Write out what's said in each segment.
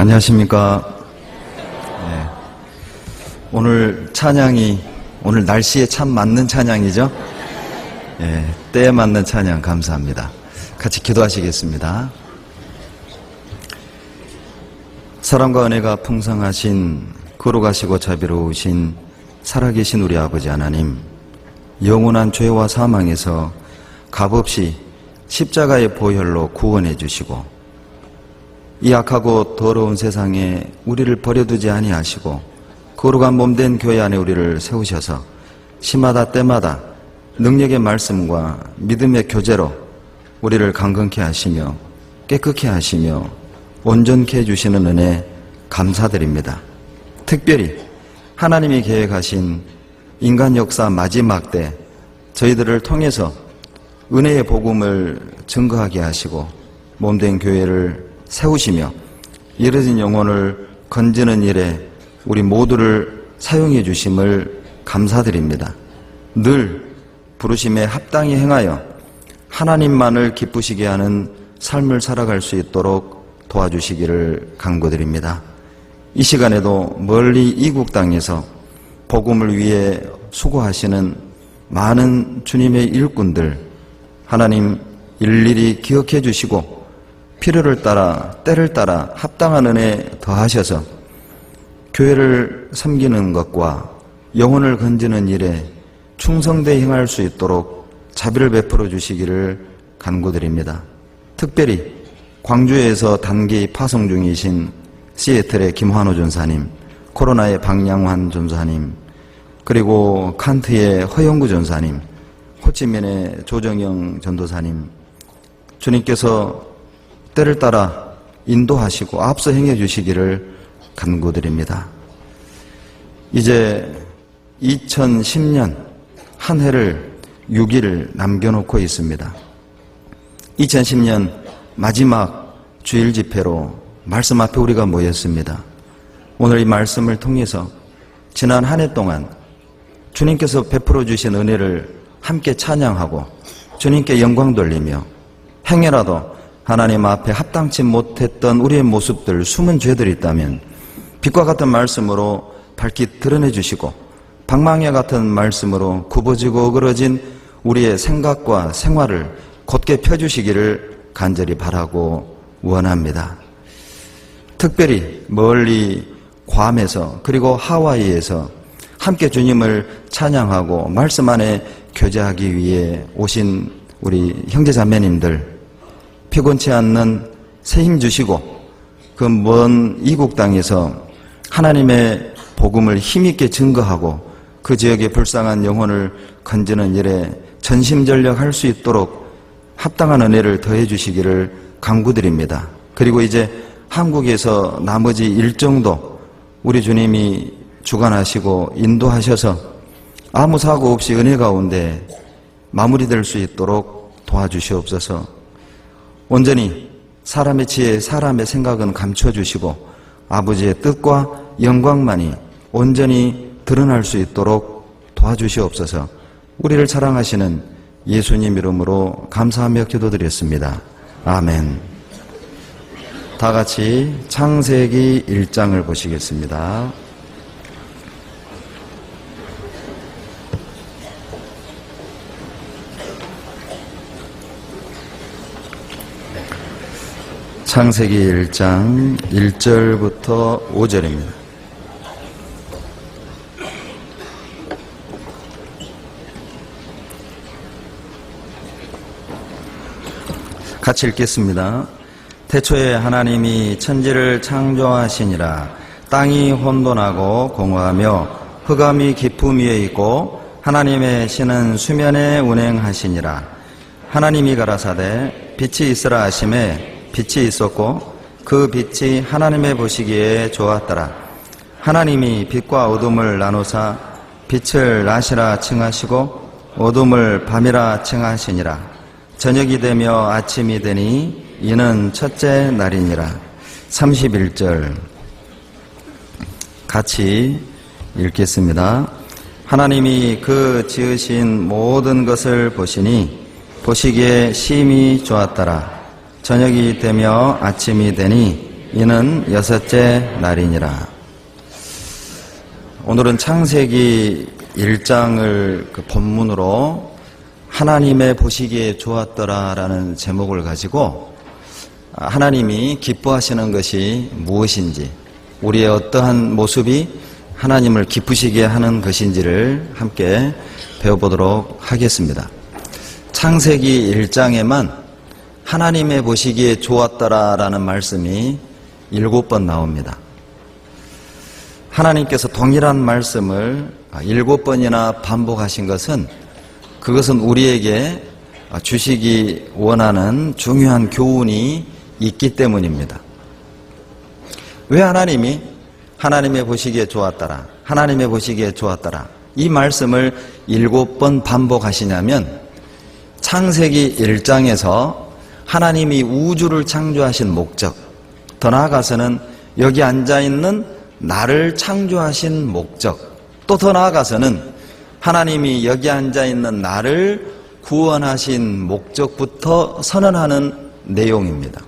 안녕하십니까. 네. 오늘 찬양이 오늘 날씨에 참 맞는 찬양이죠. 네, 때에 맞는 찬양 감사합니다. 같이 기도하시겠습니다. 사랑과 은혜가 풍성하신 거룩하시고 자비로우신 살아계신 우리 아버지 하나님, 영원한 죄와 사망에서 값없이 십자가의 보혈로 구원해 주시고 이 악하고 더러운 세상에 우리를 버려두지 아니하시고 거룩한 몸된 교회 안에 우리를 세우셔서 시마다 때마다 능력의 말씀과 믿음의 교제로 우리를 강건케 하시며 깨끗게 하시며 온전케 해주시는 은혜 감사드립니다. 특별히 하나님이 계획하신 인간 역사 마지막 때 저희들을 통해서 은혜의 복음을 증거하게 하시고 몸된 교회를 세우시며 이르진 영혼을 건지는 일에 우리 모두를 사용해 주심을 감사드립니다. 늘 부르심에 합당히 행하여 하나님만을 기쁘시게 하는 삶을 살아갈 수 있도록 도와주시기를 간구드립니다. 이 시간에도 멀리 이국 땅에서 복음을 위해 수고하시는 많은 주님의 일꾼들 하나님 일일이 기억해 주시고 필요를 따라 때를 따라 합당한 은혜 더하셔서 교회를 섬기는 것과 영혼을 건지는 일에 충성되이 행할 수 있도록 자비를 베풀어 주시기를 간구드립니다. 특별히 광주에서 단기 파송 중이신 시애틀의 김환호 전사님, 코로나의 박양환 전사님, 그리고 칸트의 허영구 전사님, 호치민의 조정영 전도사님, 주님께서 때를 따라 인도하시고 앞서 행해 주시기를 간구드립니다. 이제 2010년 한 해를 6일 남겨놓고 있습니다. 2010년 마지막 주일 집회로 말씀 앞에 우리가 모였습니다. 오늘 이 말씀을 통해서 지난 한 해 동안 주님께서 베풀어 주신 은혜를 함께 찬양하고 주님께 영광 돌리며 행여라도 하나님 앞에 합당치 못했던 우리의 모습들, 숨은 죄들이 있다면 빛과 같은 말씀으로 밝히 드러내 주시고 방망이 같은 말씀으로 굽어지고 어그러진 우리의 생각과 생활을 곧게 펴주시기를 간절히 바라고 원합니다. 특별히 멀리 괌에서 그리고 하와이에서 함께 주님을 찬양하고 말씀 안에 교제하기 위해 오신 우리 형제자매님들 피곤치 않는 새 힘 주시고 그 먼 이국 땅에서 하나님의 복음을 힘있게 증거하고 그 지역의 불쌍한 영혼을 건지는 일에 전심전력할 수 있도록 합당한 은혜를 더해 주시기를 간구드립니다. 그리고 이제 한국에서 나머지 일정도 우리 주님이 주관하시고 인도하셔서 아무 사고 없이 은혜 가운데 마무리될 수 있도록 도와주시옵소서. 온전히 사람의 지혜, 사람의 생각은 감춰주시고 아버지의 뜻과 영광만이 온전히 드러날 수 있도록 도와주시옵소서. 우리를 사랑하시는 예수님 이름으로 감사하며 기도드렸습니다. 아멘. 다 같이 창세기 1장을 보시겠습니다. 창세기 1장 1절부터 5절입니다. 같이 읽겠습니다. 태초에 하나님이 천지를 창조하시니라. 땅이 혼돈하고 공허하며 흑암이 깊음 위에 있고 하나님의 신은 수면에 운행하시니라. 하나님이 가라사대 빛이 있으라 하시매 빛이 있었고 그 빛이 하나님의 보시기에 좋았더라. 하나님이 빛과 어둠을 나누사 빛을 낮이라 칭하시고 어둠을 밤이라 칭하시니라. 저녁이 되며 아침이 되니 이는 첫째 날이니라. 31절 같이 읽겠습니다. 하나님이 그 지으신 모든 것을 보시니 보시기에 심히 좋았더라. 저녁이 되며 아침이 되니 이는 여섯째 날이니라. 오늘은 창세기 1장을 그 본문으로 하나님의 보시기에 좋았더라라는 제목을 가지고 하나님이 기뻐하시는 것이 무엇인지, 우리의 어떠한 모습이 하나님을 기쁘시게 하는 것인지를 함께 배워보도록 하겠습니다. 창세기 1장에만 하나님의 보시기에 좋았더라라는 말씀이 7번 나옵니다. 하나님께서 동일한 말씀을 7번이나 반복하신 것은, 그것은 우리에게 주시기 원하는 중요한 교훈이 있기 때문입니다. 왜 하나님이 하나님의 보시기에 좋았더라, 하나님의 보시기에 좋았더라 이 말씀을 7번 반복하시냐면, 창세기 1장에서 하나님이 우주를 창조하신 목적, 더 나아가서는 여기 앉아있는 나를 창조하신 목적, 또 더 나아가서는 하나님이 여기 앉아있는 나를 구원하신 목적부터 선언하는 내용입니다.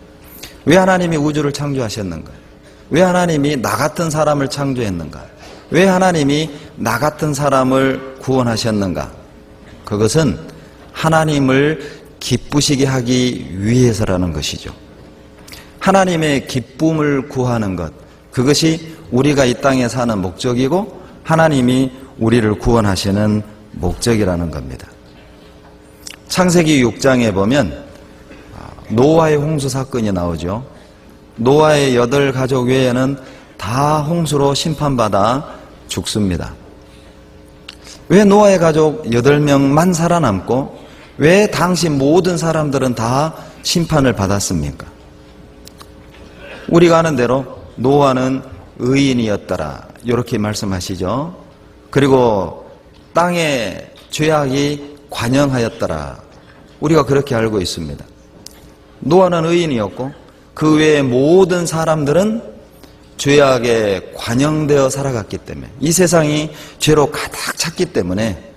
왜 하나님이 우주를 창조하셨는가? 왜 하나님이 나 같은 사람을 창조했는가? 왜 하나님이 나 같은 사람을 구원하셨는가? 그것은 하나님을 기쁘시게 하기 위해서라는 것이죠. 하나님의 기쁨을 구하는 것, 그것이 우리가 이 땅에 사는 목적이고 하나님이 우리를 구원하시는 목적이라는 겁니다. 창세기 6장에 보면 노아의 홍수 사건이 나오죠. 노아의 8가족 외에는 다 홍수로 심판받아 죽습니다. 왜 노아의 가족 8명만 살아남고 왜 당시 모든 사람들은 다 심판을 받았습니까? 우리가 아는 대로 노아는 의인이었더라, 이렇게 말씀하시죠. 그리고 땅에 죄악이 관영하였더라, 우리가 그렇게 알고 있습니다. 노아는 의인이었고 그 외의 모든 사람들은 죄악에 관영되어 살아갔기 때문에, 이 세상이 죄로 가득 찼기 때문에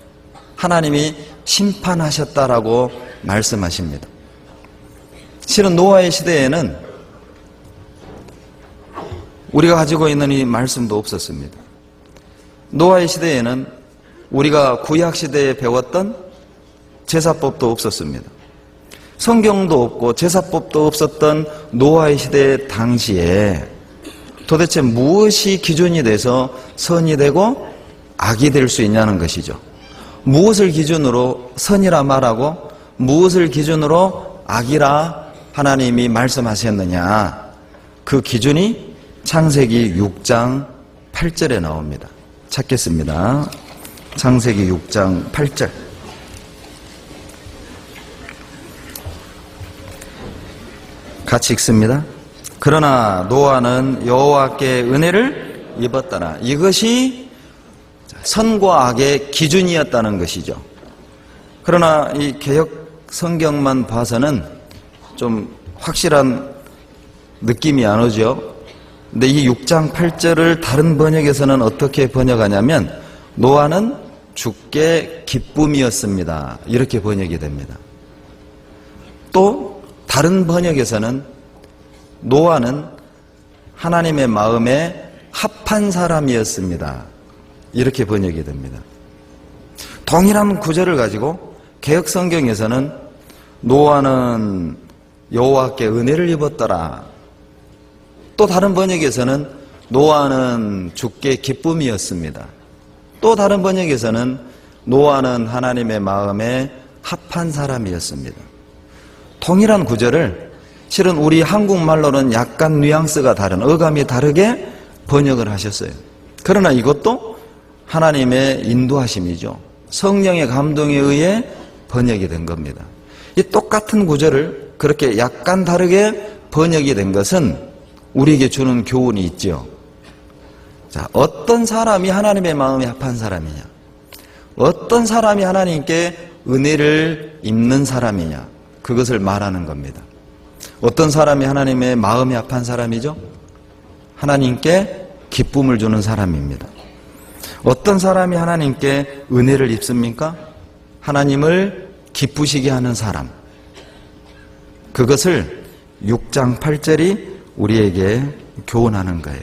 하나님이 심판하셨다라고 말씀하십니다. 실은 노아의 시대에는 우리가 가지고 있는 이 말씀도 없었습니다. 노아의 시대에는 우리가 구약시대에 배웠던 제사법도 없었습니다. 성경도 없고 제사법도 없었던 노아의 시대 당시에 도대체 무엇이 기준이 돼서 선이 되고 악이 될 수 있냐는 것이죠. 무엇을 기준으로 선이라 말하고 무엇을 기준으로 악이라 하나님이 말씀하셨느냐, 그 기준이 창세기 6장 8절에 나옵니다. 찾겠습니다. 창세기 6장 8절. 같이 읽습니다. 그러나 노아는 여호와께 은혜를 입었더라. 이것이 선과 악의 기준이었다는 것이죠. 그러나 이 개역 성경만 봐서는 좀 확실한 느낌이 안 오죠. 근데 이 6장 8절을 다른 번역에서는 어떻게 번역하냐면, 노아는 주께 기쁨이었습니다, 이렇게 번역이 됩니다. 또 다른 번역에서는 노아는 하나님의 마음에 합한 사람이었습니다, 이렇게 번역이 됩니다. 동일한 구절을 가지고 개역 성경에서는 노아는 여호와께 은혜를 입었더라, 또 다른 번역에서는 노아는 주께 기쁨이었습니다, 또 다른 번역에서는 노아는 하나님의 마음에 합한 사람이었습니다. 동일한 구절을 실은 우리 한국말로는 약간 뉘앙스가 다른, 어감이 다르게 번역을 하셨어요. 그러나 이것도 하나님의 인도하심이죠. 성령의 감동에 의해 번역이 된 겁니다. 이 똑같은 구절을 그렇게 약간 다르게 번역이 된 것은 우리에게 주는 교훈이 있죠. 자, 어떤 사람이 하나님의 마음에 합한 사람이냐, 어떤 사람이 하나님께 은혜를 입는 사람이냐, 그것을 말하는 겁니다. 어떤 사람이 하나님의 마음에 합한 사람이죠? 하나님께 기쁨을 주는 사람입니다. 어떤 사람이 하나님께 은혜를 입습니까? 하나님을 기쁘시게 하는 사람. 그것을 6장 8절이 우리에게 교훈하는 거예요.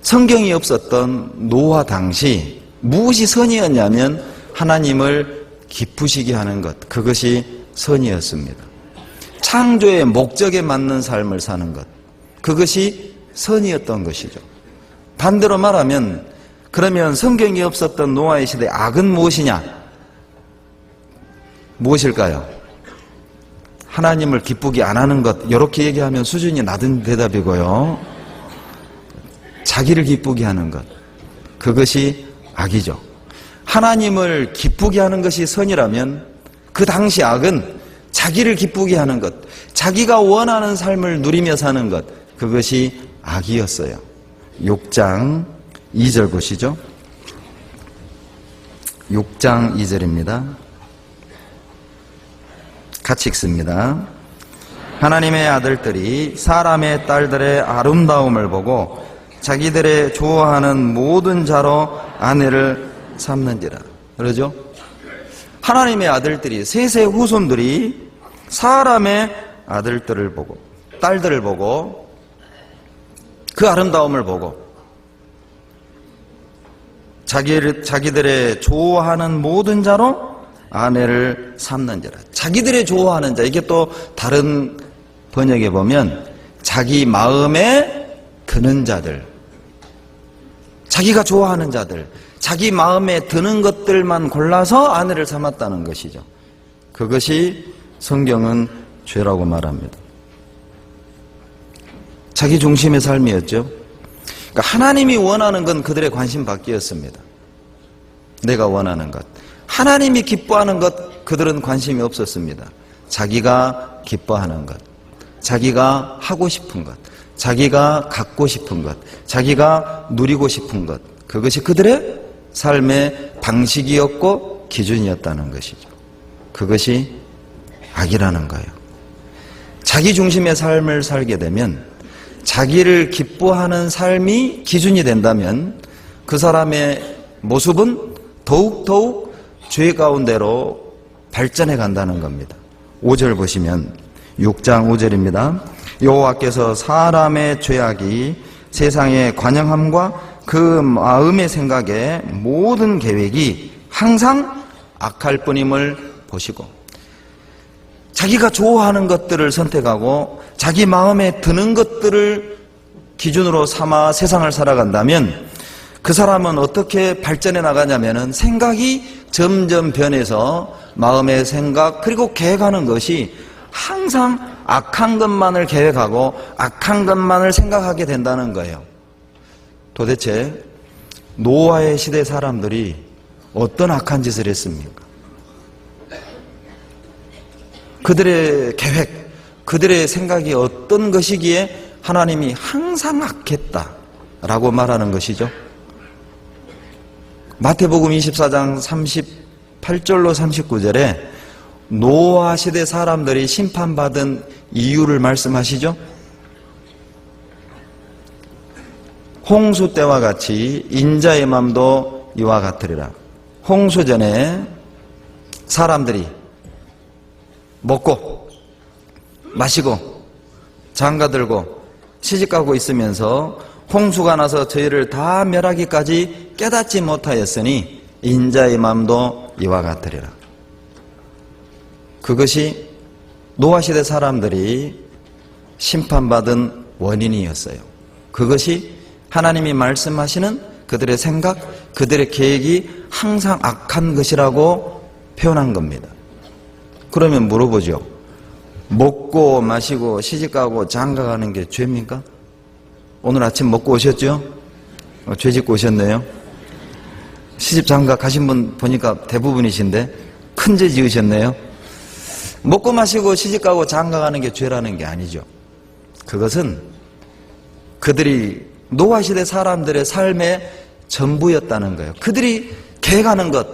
성경이 없었던 노아 당시 무엇이 선이었냐면 하나님을 기쁘시게 하는 것, 그것이 선이었습니다. 창조의 목적에 맞는 삶을 사는 것, 그것이 선이었던 것이죠. 반대로 말하면, 그러면 성경이 없었던 노아의 시대의 악은 무엇이냐? 무엇일까요? 하나님을 기쁘게 안 하는 것, 이렇게 얘기하면 수준이 낮은 대답이고요. 자기를 기쁘게 하는 것, 그것이 악이죠. 하나님을 기쁘게 하는 것이 선이라면 그 당시 악은 자기를 기쁘게 하는 것, 자기가 원하는 삶을 누리며 사는 것, 그것이 악이었어요. 6장 2절 보시죠. 6장 2절입니다. 같이 읽습니다. 하나님의 아들들이 사람의 딸들의 아름다움을 보고 자기들의 좋아하는 모든 자로 아내를 삼는지라. 그러죠? 하나님의 아들들이, 셋의 후손들이 사람의 아들들을 보고, 딸들을 보고, 그 아름다움을 보고 자기들의 좋아하는 모든 자로 아내를 삼는지라. 자기들의 좋아하는 자, 이게 또 다른 번역에 보면 자기 마음에 드는 자들, 자기가 좋아하는 자들, 자기 마음에 드는 것들만 골라서 아내를 삼았다는 것이죠. 그것이 성경은 죄라고 말합니다. 자기 중심의 삶이었죠. 그러니까 하나님이 원하는 건 그들의 관심 밖이었습니다. 내가 원하는 것, 하나님이 기뻐하는 것, 그들은 관심이 없었습니다. 자기가 기뻐하는 것, 자기가 하고 싶은 것, 자기가 갖고 싶은 것, 자기가 누리고 싶은 것, 그것이 그들의 삶의 방식이었고 기준이었다는 것이죠. 그것이 악이라는 거예요. 자기 중심의 삶을 살게 되면, 자기를 기뻐하는 삶이 기준이 된다면 그 사람의 모습은 더욱더욱 죄 가운데로 발전해 간다는 겁니다. 5절 보시면, 6장 5절입니다. 여호와께서 사람의 죄악이 세상의 관영함과 그 마음의 생각에 모든 계획이 항상 악할 뿐임을 보시고, 자기가 좋아하는 것들을 선택하고 자기 마음에 드는 것들을 기준으로 삼아 세상을 살아간다면 그 사람은 어떻게 발전해 나가냐면은 생각이 점점 변해서 마음의 생각 그리고 계획하는 것이 항상 악한 것만을 계획하고 악한 것만을 생각하게 된다는 거예요. 도대체 노아의 시대 사람들이 어떤 악한 짓을 했습니까? 그들의 계획, 그들의 생각이 어떤 것이기에 하나님이 항상 악했다라고 말하는 것이죠. 마태복음 24장 38절로 39절에 노아 시대 사람들이 심판받은 이유를 말씀하시죠. 홍수 때와 같이 인자의 맘도 이와 같으리라. 홍수 전에 사람들이 먹고 마시고 장가들고 시집가고 있으면서 홍수가 나서 저희를 다 멸하기까지 깨닫지 못하였으니 인자의 마음도 이와 같으리라. 그것이 노아시대 사람들이 심판받은 원인이었어요. 그것이 하나님이 말씀하시는 그들의 생각, 그들의 계획이 항상 악한 것이라고 표현한 겁니다. 그러면 물어보죠. 먹고 마시고 시집가고 장가가는 게 죄입니까? 오늘 아침 먹고 오셨죠? 죄 짓고 오셨네요. 시집 장가 가신 분 보니까 대부분이신데 큰 죄 지으셨네요. 먹고 마시고 시집가고 장가가는 게 죄라는 게 아니죠. 그것은 그들이 노아시대 사람들의 삶의 전부였다는 거예요. 그들이 계획하는 것,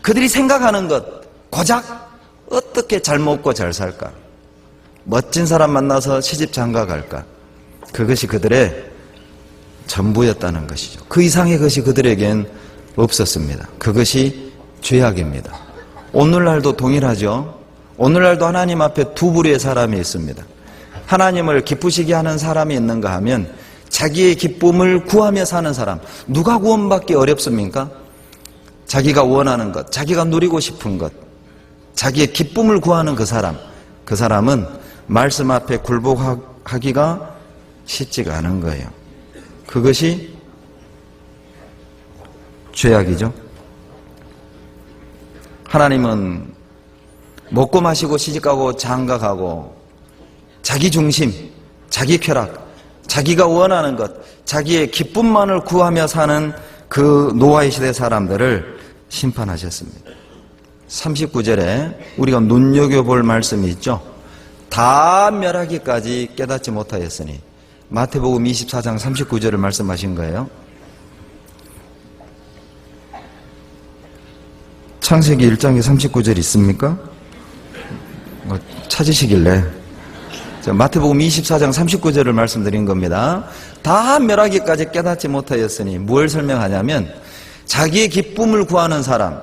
그들이 생각하는 것, 고작 어떻게 잘 먹고 잘 살까? 멋진 사람 만나서 시집 장가 갈까? 그것이 그들의 전부였다는 것이죠. 그 이상의 것이 그들에겐 없었습니다. 그것이 죄악입니다. 오늘날도 동일하죠. 오늘날도 하나님 앞에 두 부류의 사람이 있습니다. 하나님을 기쁘시게 하는 사람이 있는가 하면 자기의 기쁨을 구하며 사는 사람. 누가 구원받기 어렵습니까? 자기가 원하는 것, 자기가 누리고 싶은 것, 자기의 기쁨을 구하는 그 사람. 그 사람은 말씀 앞에 굴복하기가 쉽지가 않은 거예요. 그것이 죄악이죠. 하나님은 먹고 마시고 시집가고 장가가고 자기 중심, 자기 쾌락, 자기가 원하는 것, 자기의 기쁨만을 구하며 사는 그 노아의 시대 사람들을 심판하셨습니다. 39절에 우리가 눈여겨볼 말씀이 있죠. 다 멸하기까지 깨닫지 못하였으니. 마태복음 24장 39절을 말씀하신 거예요. 창세기 1장에 39절 있습니까? 찾으시길래 마태복음 24장 39절을 말씀드린 겁니다. 다 멸하기까지 깨닫지 못하였으니 뭘 설명하냐면 자기의 기쁨을 구하는 사람,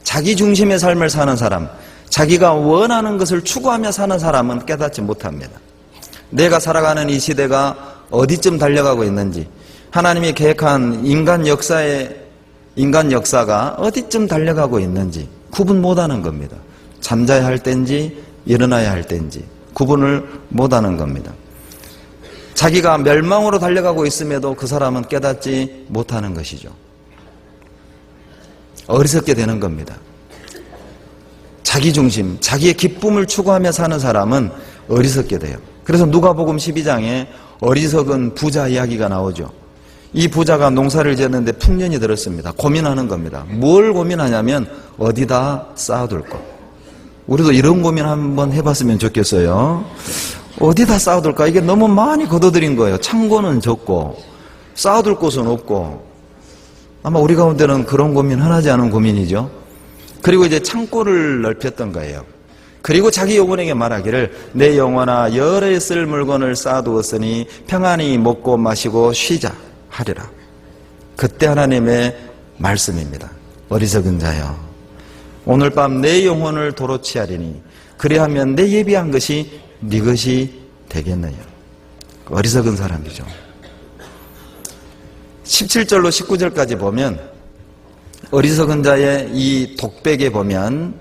자기 중심의 삶을 사는 사람, 자기가 원하는 것을 추구하며 사는 사람은 깨닫지 못합니다. 내가 살아가는 이 시대가 어디쯤 달려가고 있는지, 하나님이 계획한 인간 역사가 어디쯤 달려가고 있는지 구분 못하는 겁니다. 잠자야 할 때인지 일어나야 할 때인지 구분을 못하는 겁니다. 자기가 멸망으로 달려가고 있음에도 그 사람은 깨닫지 못하는 것이죠. 어리석게 되는 겁니다. 자기 중심, 자기의 기쁨을 추구하며 사는 사람은 어리석게 돼요. 그래서 누가복음 12장에 어리석은 부자 이야기가 나오죠. 이 부자가 농사를 지었는데 풍년이 들었습니다. 고민하는 겁니다. 뭘 고민하냐면 어디다 쌓아둘 거. 우리도 이런 고민 한번 해봤으면 좋겠어요. 어디다 쌓아둘까? 이게 너무 많이 거둬들인 거예요. 창고는 적고 쌓아둘 곳은 없고. 아마 우리 가운데는 그런 고민 흔하지 않은 고민이죠. 그리고 이제 창고를 넓혔던 거예요. 그리고 자기 영혼에게 말하기를 내 영혼아 열에 쓸 물건을 쌓아두었으니 평안히 먹고 마시고 쉬자 하리라. 그때 하나님의 말씀입니다. 어리석은 자여, 오늘 밤 내 영혼을 도로 취하리니 그리하면 내 예비한 것이 네 것이 되겠느냐. 어리석은 사람이죠. 17절로 19절까지 보면 어리석은 자의 이 독백에 보면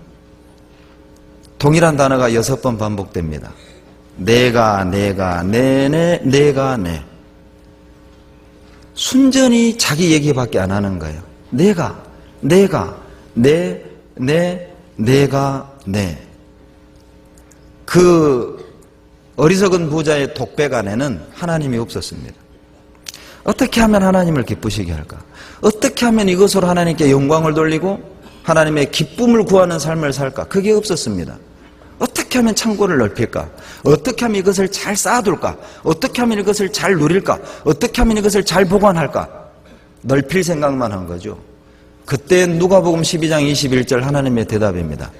동일한 단어가 6번 반복됩니다. 내가, 내가, 내내, 내가, 내. 순전히 자기 얘기밖에 안 하는 거예요. 내가, 내가, 내, 내가, 내. 그 어리석은 부자의 독백 안에는 하나님이 없었습니다. 어떻게 하면 하나님을 기쁘시게 할까? 어떻게 하면 이것으로 하나님께 영광을 돌리고 하나님의 기쁨을 구하는 삶을 살까? 그게 없었습니다. 어떻게 하면 창고를 넓힐까? 어떻게 하면 이것을 잘 쌓아둘까? 어떻게 하면 이것을 잘 누릴까? 어떻게 하면 이것을 잘 보관할까? 넓힐 생각만 한 거죠. 그때 누가복음 12장 21절 하나님의 대답입니다.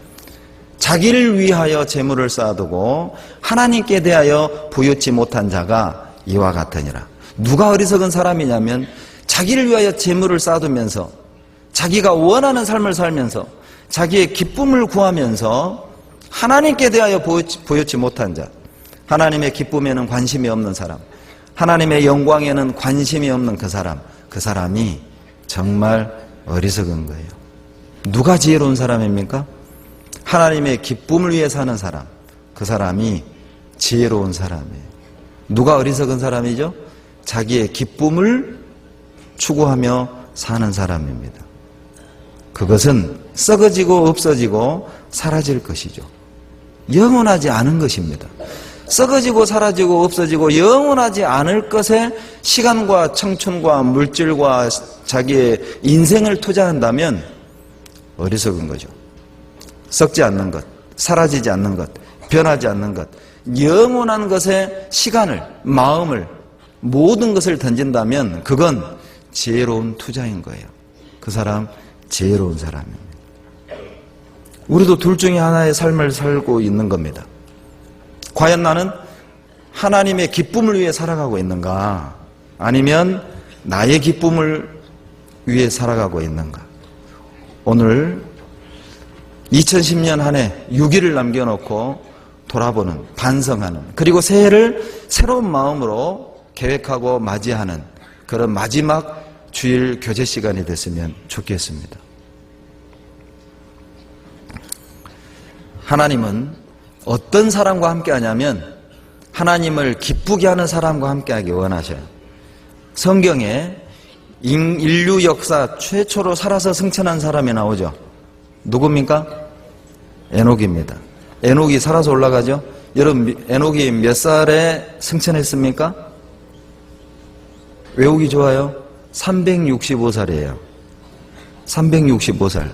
자기를 위하여 재물을 쌓아두고 하나님께 대하여 부유치 못한 자가 이와 같으니라. 누가 어리석은 사람이냐면 자기를 위하여 재물을 쌓아두면서 자기가 원하는 삶을 살면서 자기의 기쁨을 구하면서 하나님께 대하여 부유치 못한 자, 하나님의 기쁨에는 관심이 없는 사람, 하나님의 영광에는 관심이 없는 그 사람이 정말 어리석은 거예요. 누가 지혜로운 사람입니까? 하나님의 기쁨을 위해 사는 사람, 그 사람이 지혜로운 사람이에요. 누가 어리석은 사람이죠? 자기의 기쁨을 추구하며 사는 사람입니다. 그것은 썩어지고 없어지고 사라질 것이죠. 영원하지 않은 것입니다. 썩어지고 사라지고 없어지고 영원하지 않을 것에 시간과 청춘과 물질과 자기의 인생을 투자한다면 어리석은 거죠. 썩지 않는 것, 사라지지 않는 것, 변하지 않는 것, 영원한 것에 시간을, 마음을, 모든 것을 던진다면 그건 지혜로운 투자인 거예요. 그 사람 지혜로운 사람입니다. 우리도 둘 중에 하나의 삶을 살고 있는 겁니다. 과연 나는 하나님의 기쁨을 위해 살아가고 있는가? 아니면 나의 기쁨을 위해 살아가고 있는가? 오늘 2010년 한 해 6일을 남겨놓고 돌아보는, 반성하는, 그리고 새해를 새로운 마음으로 계획하고 맞이하는 그런 마지막 주일 교제 시간이 됐으면 좋겠습니다. 하나님은 어떤 사람과 함께 하냐면 하나님을 기쁘게 하는 사람과 함께 하기 원하셔요. 성경에 인류 역사 최초로 살아서 승천한 사람이 나오죠. 누굽니까? 에녹입니다. 에녹이 살아서 올라가죠. 여러분, 에녹이 몇 살에 승천했습니까? 외우기 좋아요. 365살이에요. 365살.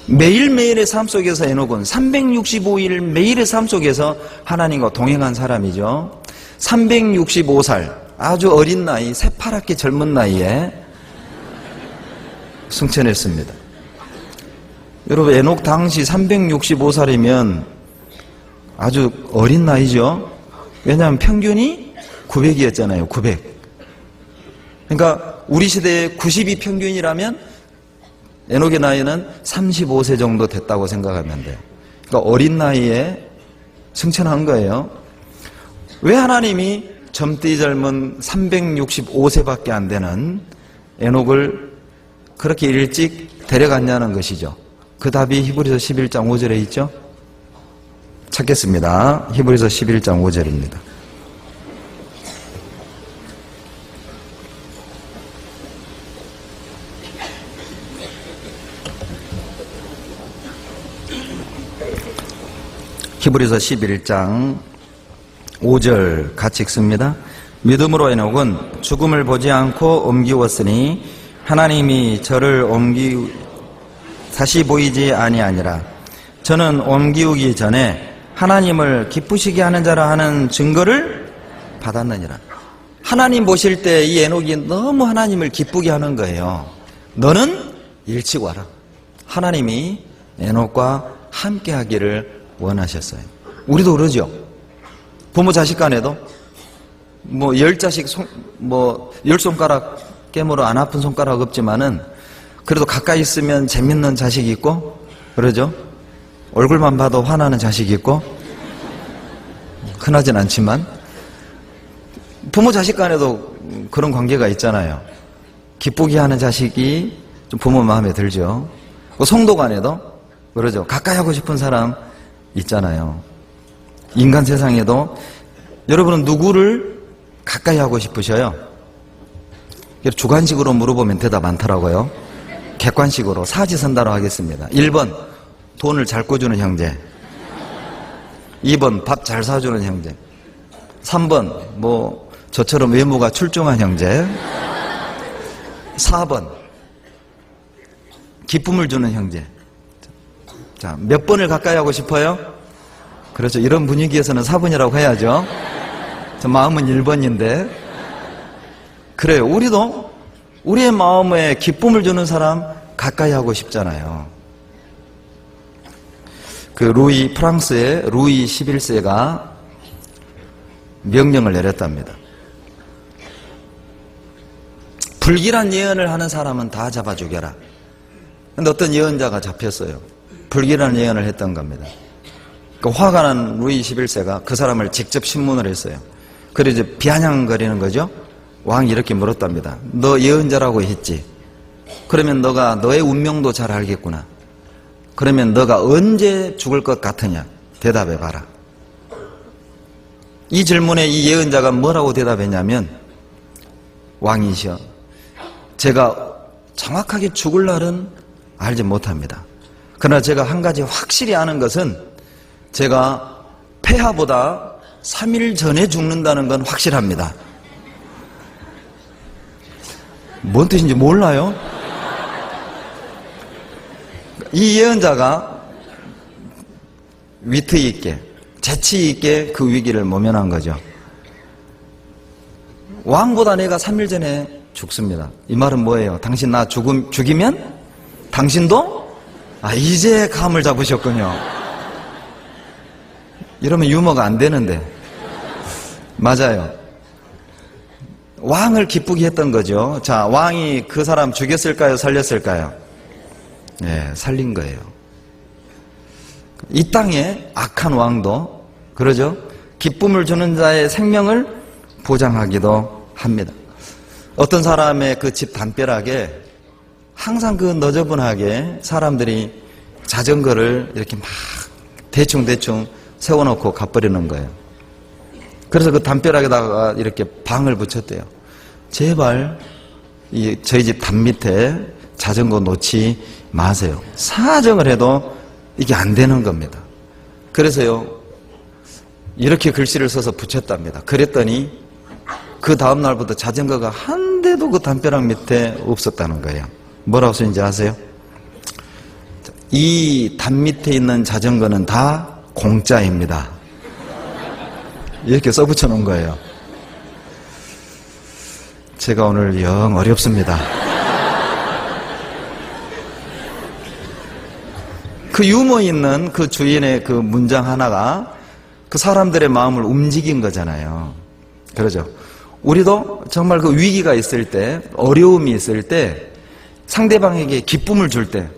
매일매일의 삶 속에서 에녹은 365일 매일의 삶 속에서 하나님과 동행한 사람이죠. 365살, 아주 어린 나이, 새파랗게 젊은 나이에 승천했습니다. 여러분, 에녹 당시 365살이면 아주 어린 나이죠. 왜냐하면 평균이 900이었잖아요. 900. 그러니까 우리 시대의 90이 평균이라면 에녹의 나이는 35세 정도 됐다고 생각하면 돼요. 그러니까 어린 나이에 승천한 거예요. 왜 하나님이 젊디 젊은 365세밖에 안 되는 에녹을 그렇게 일찍 데려갔냐는 것이죠. 그 답이 히브리서 11장 5절에 있죠. 찾겠습니다. 히브리서 11장 5절입니다. 히브리서 11장 5절 같이 읽습니다. 믿음으로 에녹은 죽음을 보지 않고 옮기웠으니 하나님이 저를 다시 보이지 아니하니라. 저는 옮기우기 전에 하나님을 기쁘시게 하는 자라 하는 증거를 받았느니라. 하나님 보실 때 이 에녹이 너무 하나님을 기쁘게 하는 거예요. 너는 일찍 와라. 하나님이 에녹과 함께 하기를 원하셨어요. 우리도 그러죠. 부모 자식 간에도 10자식 10손가락 깨물어 안 아픈 손가락 없지만은 그래도 가까이 있으면 재밌는 자식이 있고 그러죠. 얼굴만 봐도 화나는 자식이 있고 흔하진 않지만 부모 자식 간에도 그런 관계가 있잖아요. 기쁘게 하는 자식이 좀 부모 마음에 들죠. 성도 간에도 그러죠. 가까이 하고 싶은 사람 있잖아요. 인간 세상에도 여러분은 누구를 가까이 하고 싶으셔요? 주관식으로 물어보면 대답 많더라고요. 객관식으로 사지선다로 하겠습니다. 1번 돈을 잘 꿔주는 형제, 2번 밥 잘 사주는 형제, 3번 저처럼 외모가 출중한 형제, 4번 기쁨을 주는 형제. 자, 몇 번을 가까이 하고 싶어요? 그렇죠. 이런 분위기에서는 4번이라고 해야죠. 저 마음은 1번인데. 그래요. 우리도 우리의 마음에 기쁨을 주는 사람 가까이 하고 싶잖아요. 프랑스의 루이 11세가 명령을 내렸답니다. 불길한 예언을 하는 사람은 다 잡아 죽여라. 근데 어떤 예언자가 잡혔어요. 불길한 예언을 했던 겁니다. 화가 난 루이 11세가 그 사람을 직접 신문을 했어요. 그래서 이제 비아냥거리는 거죠. 왕이 이렇게 물었답니다. 너 예언자라고 했지? 그러면 너가 너의 운명도 잘 알겠구나. 그러면 너가 언제 죽을 것 같으냐? 대답해봐라. 이 질문에 이 예언자가 뭐라고 대답했냐면, 왕이시여, 제가 정확하게 죽을 날은 알지 못합니다. 그러나 제가 한 가지 확실히 아는 것은 제가 폐하보다 3일 전에 죽는다는 건 확실합니다. 뭔 뜻인지 몰라요? 이 예언자가 위트 있게, 재치 있게 그 위기를 모면한 거죠. 왕보다 내가 3일 전에 죽습니다. 이 말은 뭐예요? 당신 나 죽이면 당신도? 이제 감을 잡으셨군요. 이러면 유머가 안 되는데. 맞아요. 왕을 기쁘게 했던 거죠. 자, 왕이 그 사람 죽였을까요? 살렸을까요? 네, 살린 거예요. 이 땅에 악한 왕도 그러죠. 기쁨을 주는 자의 생명을 보장하기도 합니다. 어떤 사람의 그 집 담벼락에 항상 그 너저분하게 사람들이 자전거를 이렇게 막 대충 세워놓고 가버리는 거예요. 그래서 그 담벼락에다가 이렇게 방을 붙였대요. 제발 저희 집 담 밑에 자전거 놓지 마세요. 사정을 해도 이게 안 되는 겁니다. 그래서요, 이렇게 글씨를 써서 붙였답니다. 그랬더니 그 다음 날부터 자전거가 한 대도 그 담벼락 밑에 없었다는 거예요. 뭐라고 쓰는지 아세요? 이 담 밑에 있는 자전거는 다 공짜입니다. 이렇게 써붙여 놓은 거예요. 제가 오늘 영 어렵습니다. 그 유머 있는 그 주인의 그 문장 하나가 그 사람들의 마음을 움직인 거잖아요. 그러죠. 우리도 정말 그 위기가 있을 때, 어려움이 있을 때, 상대방에게 기쁨을 줄 때,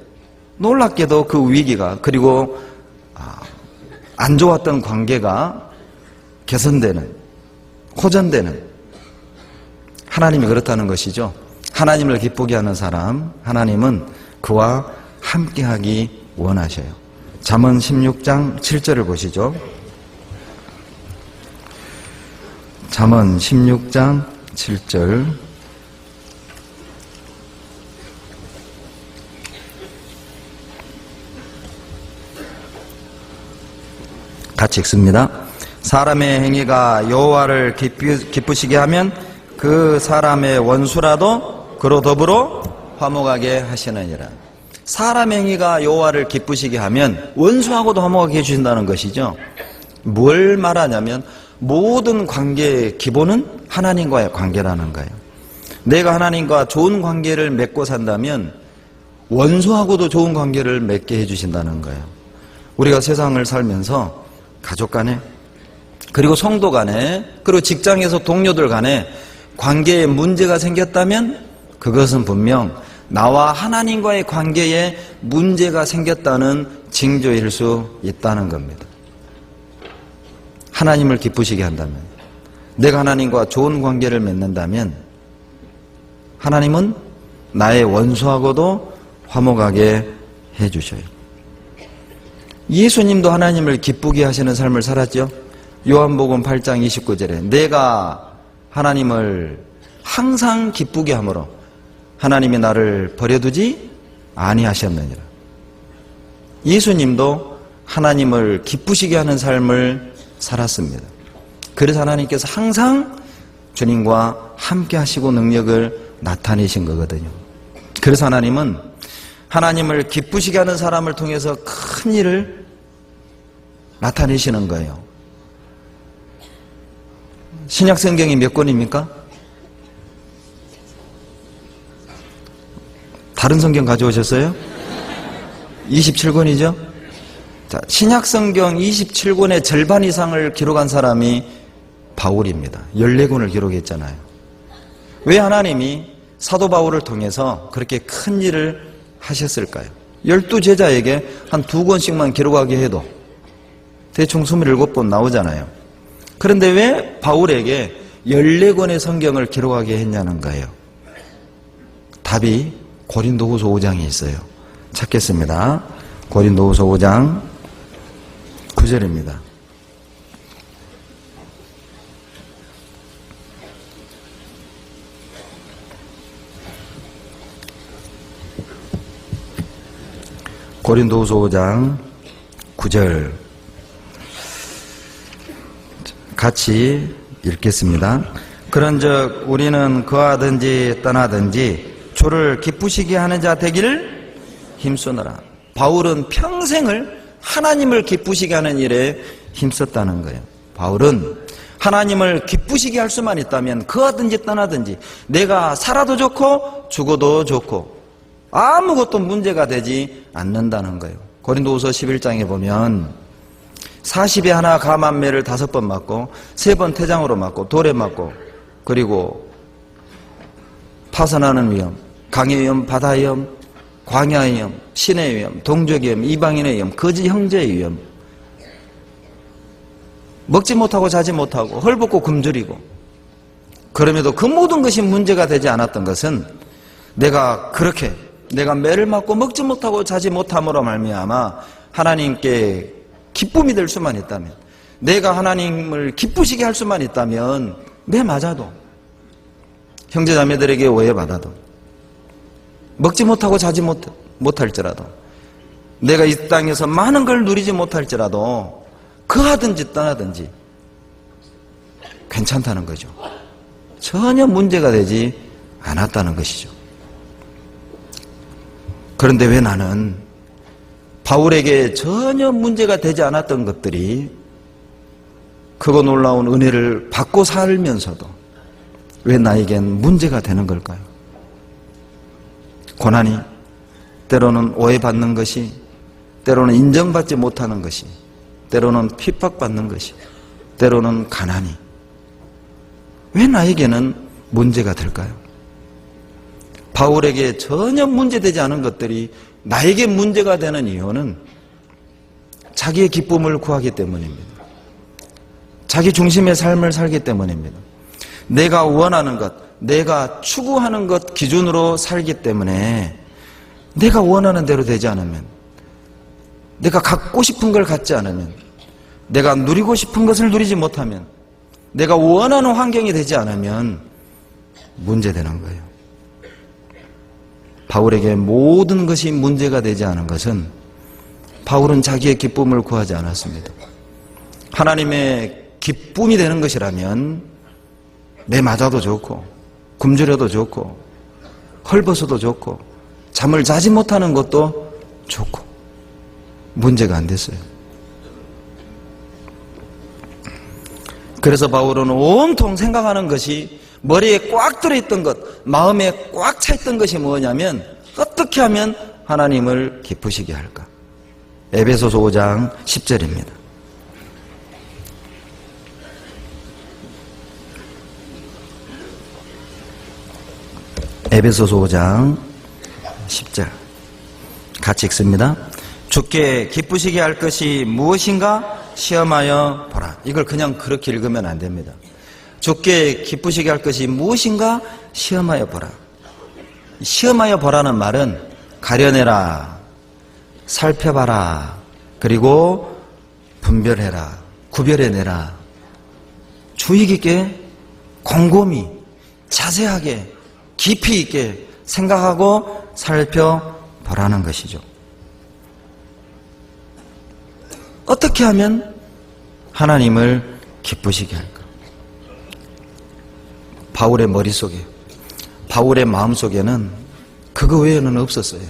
놀랍게도 그 위기가, 그리고 안 좋았던 관계가 개선되는, 호전되는, 하나님이 그렇다는 것이죠. 하나님을 기쁘게 하는 사람, 하나님은 그와 함께하기 원하셔요. 잠언 16장 7절을 보시죠. 잠언 16장 7절. 같이 읽습니다. 사람의 행위가 여호와를 기쁘시게 하면 그 사람의 원수라도 그로 더불어 화목하게 하시느니라. 사람의 행위가 여호와를 기쁘시게 하면 원수하고도 화목하게 해주신다는 것이죠. 뭘 말하냐면 모든 관계의 기본은 하나님과의 관계라는 거예요. 내가 하나님과 좋은 관계를 맺고 산다면 원수하고도 좋은 관계를 맺게 해주신다는 거예요. 우리가 세상을 살면서 가족 간에, 그리고 성도 간에, 그리고 직장에서 동료들 간에 관계에 문제가 생겼다면 그것은 분명 나와 하나님과의 관계에 문제가 생겼다는 징조일 수 있다는 겁니다. 하나님을 기쁘시게 한다면, 내가 하나님과 좋은 관계를 맺는다면 하나님은 나의 원수하고도 화목하게 해주셔요. 예수님도 하나님을 기쁘게 하시는 삶을 살았죠. 요한복음 8장 29절에 내가 하나님을 항상 기쁘게 함으로 하나님이 나를 버려두지 아니하셨느니라. 예수님도 하나님을 기쁘시게 하는 삶을 살았습니다. 그래서 하나님께서 항상 주님과 함께 하시고 능력을 나타내신 거거든요. 그래서 하나님은 하나님을 기쁘시게 하는 사람을 통해서 큰 일을 나타내시는 거예요. 신약 성경이 몇 권입니까? 다른 성경 가져오셨어요? 27권이죠? 자, 신약 성경 27권의 절반 이상을 기록한 사람이 바울입니다. 14권을 기록했잖아요. 왜 하나님이 사도 바울을 통해서 그렇게 큰 일을 하셨을까요? 12제자에게 한 2권씩만 기록하게 해도 대충 27권 나오잖아요. 그런데 왜 바울에게 14권의 성경을 기록하게 했냐는 거예요. 답이 고린도후서 5장에 있어요. 찾겠습니다. 고린도후서 5장 9절입니다. 고린도후서 5장 9절 같이 읽겠습니다. 그런즉 우리는 거하든지 떠나든지 주를 기쁘시게 하는 자 되기를 힘쓰노라. 바울은 평생을 하나님을 기쁘시게 하는 일에 힘썼다는 거예요. 바울은 하나님을 기쁘시게 할 수만 있다면 거하든지 떠나든지 내가 살아도 좋고 죽어도 좋고 아무것도 문제가 되지 않는다는 거예요. 고린도후서 11장에 보면 40에 하나 가만매를 5번 맞고 3번 태장으로 맞고 돌에 맞고 그리고 파선하는 위험, 강의 위험, 바다 위험, 광야의 위험, 신의 위험, 동족의 위험, 이방인의 위험, 거짓 형제의 위험, 먹지 못하고 자지 못하고 헐벗고 굶주리고, 그럼에도 그 모든 것이 문제가 되지 않았던 것은 내가 매를 맞고 먹지 못하고 자지 못함으로 말미암아 하나님께 기쁨이 될 수만 있다면, 내가 하나님을 기쁘시게 할 수만 있다면, 매 맞아도, 형제자매들에게 오해받아도, 먹지 못하고 자지 못할지라도, 내가 이 땅에서 많은 걸 누리지 못할지라도 거하든지 떠나든지 괜찮다는 거죠. 전혀 문제가 되지 않았다는 것이죠. 그런데 왜 나는 바울에게 전혀 문제가 되지 않았던 것들이 크고 놀라운 은혜를 받고 살면서도 왜 나에겐 문제가 되는 걸까요? 고난이, 때로는 오해받는 것이, 때로는 인정받지 못하는 것이, 때로는 핍박받는 것이, 때로는 가난이, 왜 나에게는 문제가 될까요? 바울에게 전혀 문제되지 않은 것들이 나에게 문제가 되는 이유는 자기의 기쁨을 구하기 때문입니다. 자기 중심의 삶을 살기 때문입니다. 내가 원하는 것, 내가 추구하는 것 기준으로 살기 때문에 내가 원하는 대로 되지 않으면, 내가 갖고 싶은 걸 갖지 않으면, 내가 누리고 싶은 것을 누리지 못하면, 내가 원하는 환경이 되지 않으면 문제되는 거예요. 바울에게 모든 것이 문제가 되지 않은 것은 바울은 자기의 기쁨을 구하지 않았습니다. 하나님의 기쁨이 되는 것이라면 내 맞아도 좋고, 굶주려도 좋고, 헐벗어도 좋고, 잠을 자지 못하는 것도 좋고, 문제가 안 됐어요. 그래서 바울은 온통 생각하는 것이, 머리에 꽉 들어있던 것, 마음에 꽉 차있던 것이 뭐냐면, 어떻게 하면 하나님을 기쁘시게 할까? 에베소서 5장 10절입니다. 에베소서 5장 10절 같이 읽습니다. 주께 기쁘시게 할 것이 무엇인가 시험하여 보라. 이걸 그냥 그렇게 읽으면 안 됩니다. 주께 기쁘시게 할 것이 무엇인가 시험하여 보라. 시험하여 보라는 말은 가려내라, 살펴봐라, 그리고 분별해라, 구별해내라, 주의 깊게 곰곰이 자세하게 깊이 있게 생각하고 살펴보라는 것이죠. 어떻게 하면 하나님을 기쁘시게 할까? 바울의 머릿속에, 바울의 마음속에는 그거 외에는 없었어요.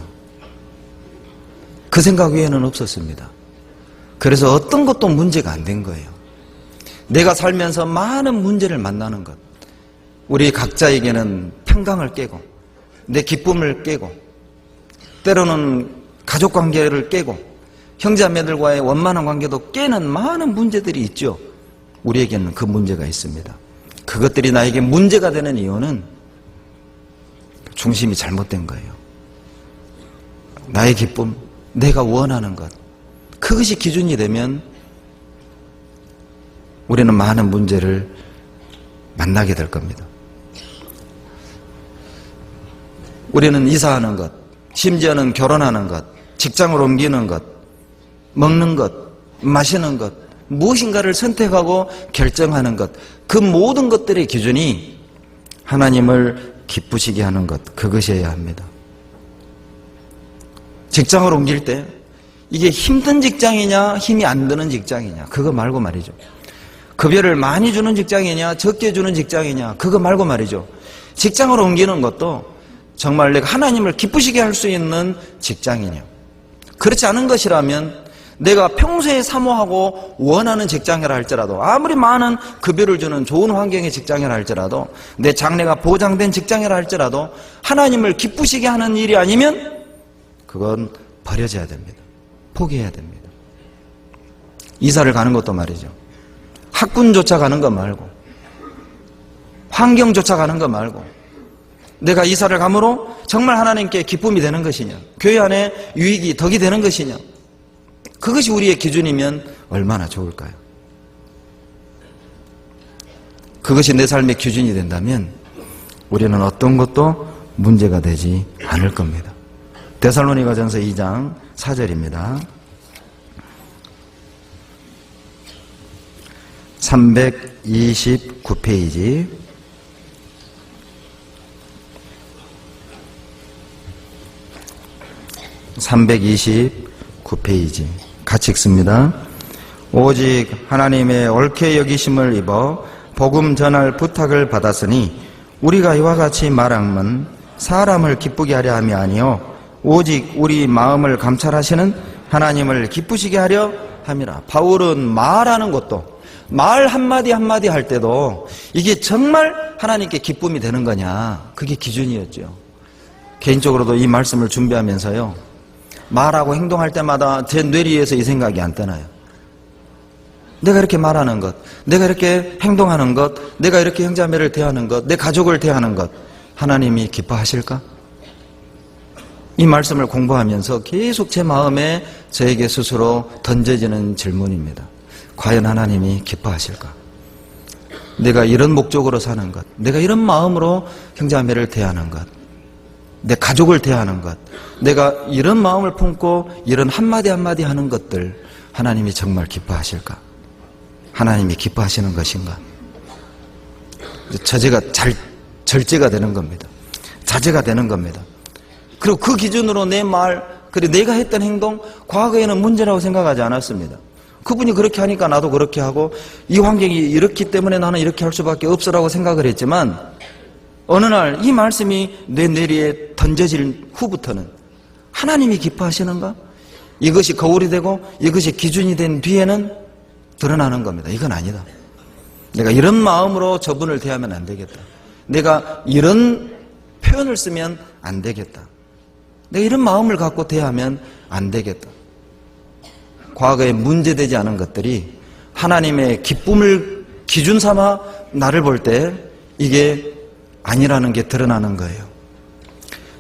그 생각 외에는 없었습니다. 그래서 어떤 것도 문제가 안 된 거예요. 내가 살면서 많은 문제를 만나는 것, 우리 각자에게는 평강을 깨고, 내 기쁨을 깨고, 때로는 가족관계를 깨고, 형제자매들과의 원만한 관계도 깨는 많은 문제들이 있죠. 우리에게는 그 문제가 있습니다. 그것들이 나에게 문제가 되는 이유는 중심이 잘못된 거예요. 나의 기쁨, 내가 원하는 것, 그것이 기준이 되면 우리는 많은 문제를 만나게 될 겁니다. 우리는 이사하는 것, 심지어는 결혼하는 것, 직장을 옮기는 것, 먹는 것, 마시는 것, 무엇인가를 선택하고 결정하는 것, 그 모든 것들의 기준이 하나님을 기쁘시게 하는 것, 그것이어야 합니다. 직장을 옮길 때 이게 힘든 직장이냐 힘이 안 드는 직장이냐, 그거 말고 말이죠. 급여를 많이 주는 직장이냐 적게 주는 직장이냐, 그거 말고 말이죠. 직장을 옮기는 것도 정말 내가 하나님을 기쁘시게 할 수 있는 직장이냐, 그렇지 않은 것이라면 내가 평소에 사모하고 원하는 직장이라 할지라도, 아무리 많은 급여를 주는 좋은 환경의 직장이라 할지라도, 내 장래가 보장된 직장이라 할지라도 하나님을 기쁘시게 하는 일이 아니면 그건 버려져야 됩니다. 포기해야 됩니다. 이사를 가는 것도 말이죠. 학군조차 가는 것 말고, 환경조차 가는 것 말고, 내가 이사를 감으로 정말 하나님께 기쁨이 되는 것이냐, 교회 안에 유익이, 덕이 되는 것이냐, 그것이 우리의 기준이면 얼마나 좋을까요? 그것이 내 삶의 기준이 된다면 우리는 어떤 것도 문제가 되지 않을 겁니다. 데살로니가전서 2장 4절입니다. 329페이지. 같이 읽습니다. 오직 하나님의 옳게 여기심을 입어 복음 전할 부탁을 받았으니 우리가 이와 같이 말함은 사람을 기쁘게 하려 함이 아니요 오직 우리 마음을 감찰하시는 하나님을 기쁘시게 하려 함이라. 바울은 말하는 것도, 말 한마디 한마디 할 때도 이게 정말 하나님께 기쁨이 되는 거냐, 그게 기준이었죠. 개인적으로도 이 말씀을 준비하면서요, 말하고 행동할 때마다 제 뇌리에서 이 생각이 안 떠나요. 내가 이렇게 말하는 것, 내가 이렇게 행동하는 것, 내가 이렇게 형제자매를 대하는 것, 내 가족을 대하는 것, 하나님이 기뻐하실까? 이 말씀을 공부하면서 계속 제 마음에 저에게 스스로 던져지는 질문입니다. 과연 하나님이 기뻐하실까? 내가 이런 목적으로 사는 것, 내가 이런 마음으로 형제자매를 대하는 것, 내 가족을 대하는 것, 내가 이런 마음을 품고 이런 한마디 한마디 하는 것들, 하나님이 정말 기뻐하실까? 하나님이 기뻐하시는 것인가? 저제가 절제가 되는 겁니다. 자제가 되는 겁니다. 그리고 그 기준으로 내 말, 그리고 내가 했던 행동, 과거에는 문제라고 생각하지 않았습니다. 그분이 그렇게 하니까 나도 그렇게 하고, 이 환경이 이렇기 때문에 나는 이렇게 할 수밖에 없으라고 생각을 했지만, 어느 날 이 말씀이 내 뇌리에 던져질 후부터는 하나님이 기뻐하시는가? 이것이 거울이 되고 이것이 기준이 된 뒤에는 드러나는 겁니다. 이건 아니다. 내가 이런 마음으로 저분을 대하면 안 되겠다. 내가 이런 표현을 쓰면 안 되겠다. 내가 이런 마음을 갖고 대하면 안 되겠다. 과거에 문제되지 않은 것들이 하나님의 기쁨을 기준 삼아 나를 볼 때 이게 아니라는 게 드러나는 거예요.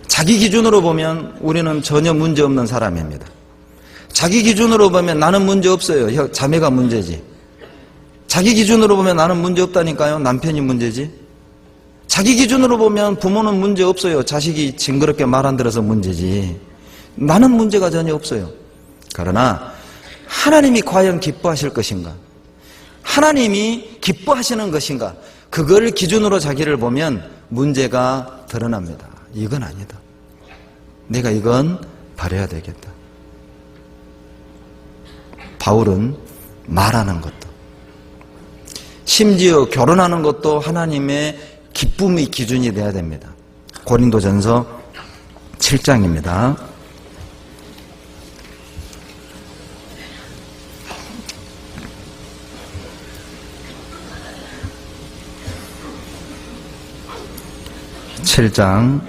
자기 기준으로 보면 우리는 전혀 문제 없는 사람입니다. 자기 기준으로 보면 나는 문제 없어요. 자매가 문제지. 자기 기준으로 보면 나는 문제 없다니까요. 남편이 문제지. 자기 기준으로 보면 부모는 문제 없어요. 자식이 징그럽게 말 안 들어서 문제지. 나는 문제가 전혀 없어요. 그러나 하나님이 과연 기뻐하실 것인가? 하나님이 기뻐하시는 것인가? 그걸 기준으로 자기를 보면 문제가 드러납니다. 이건 아니다. 내가 이건 버려야 되겠다. 바울은 말하는 것도, 심지어 결혼하는 것도 하나님의 기쁨의 기준이 돼야 됩니다. 고린도전서 7장입니다. (7장)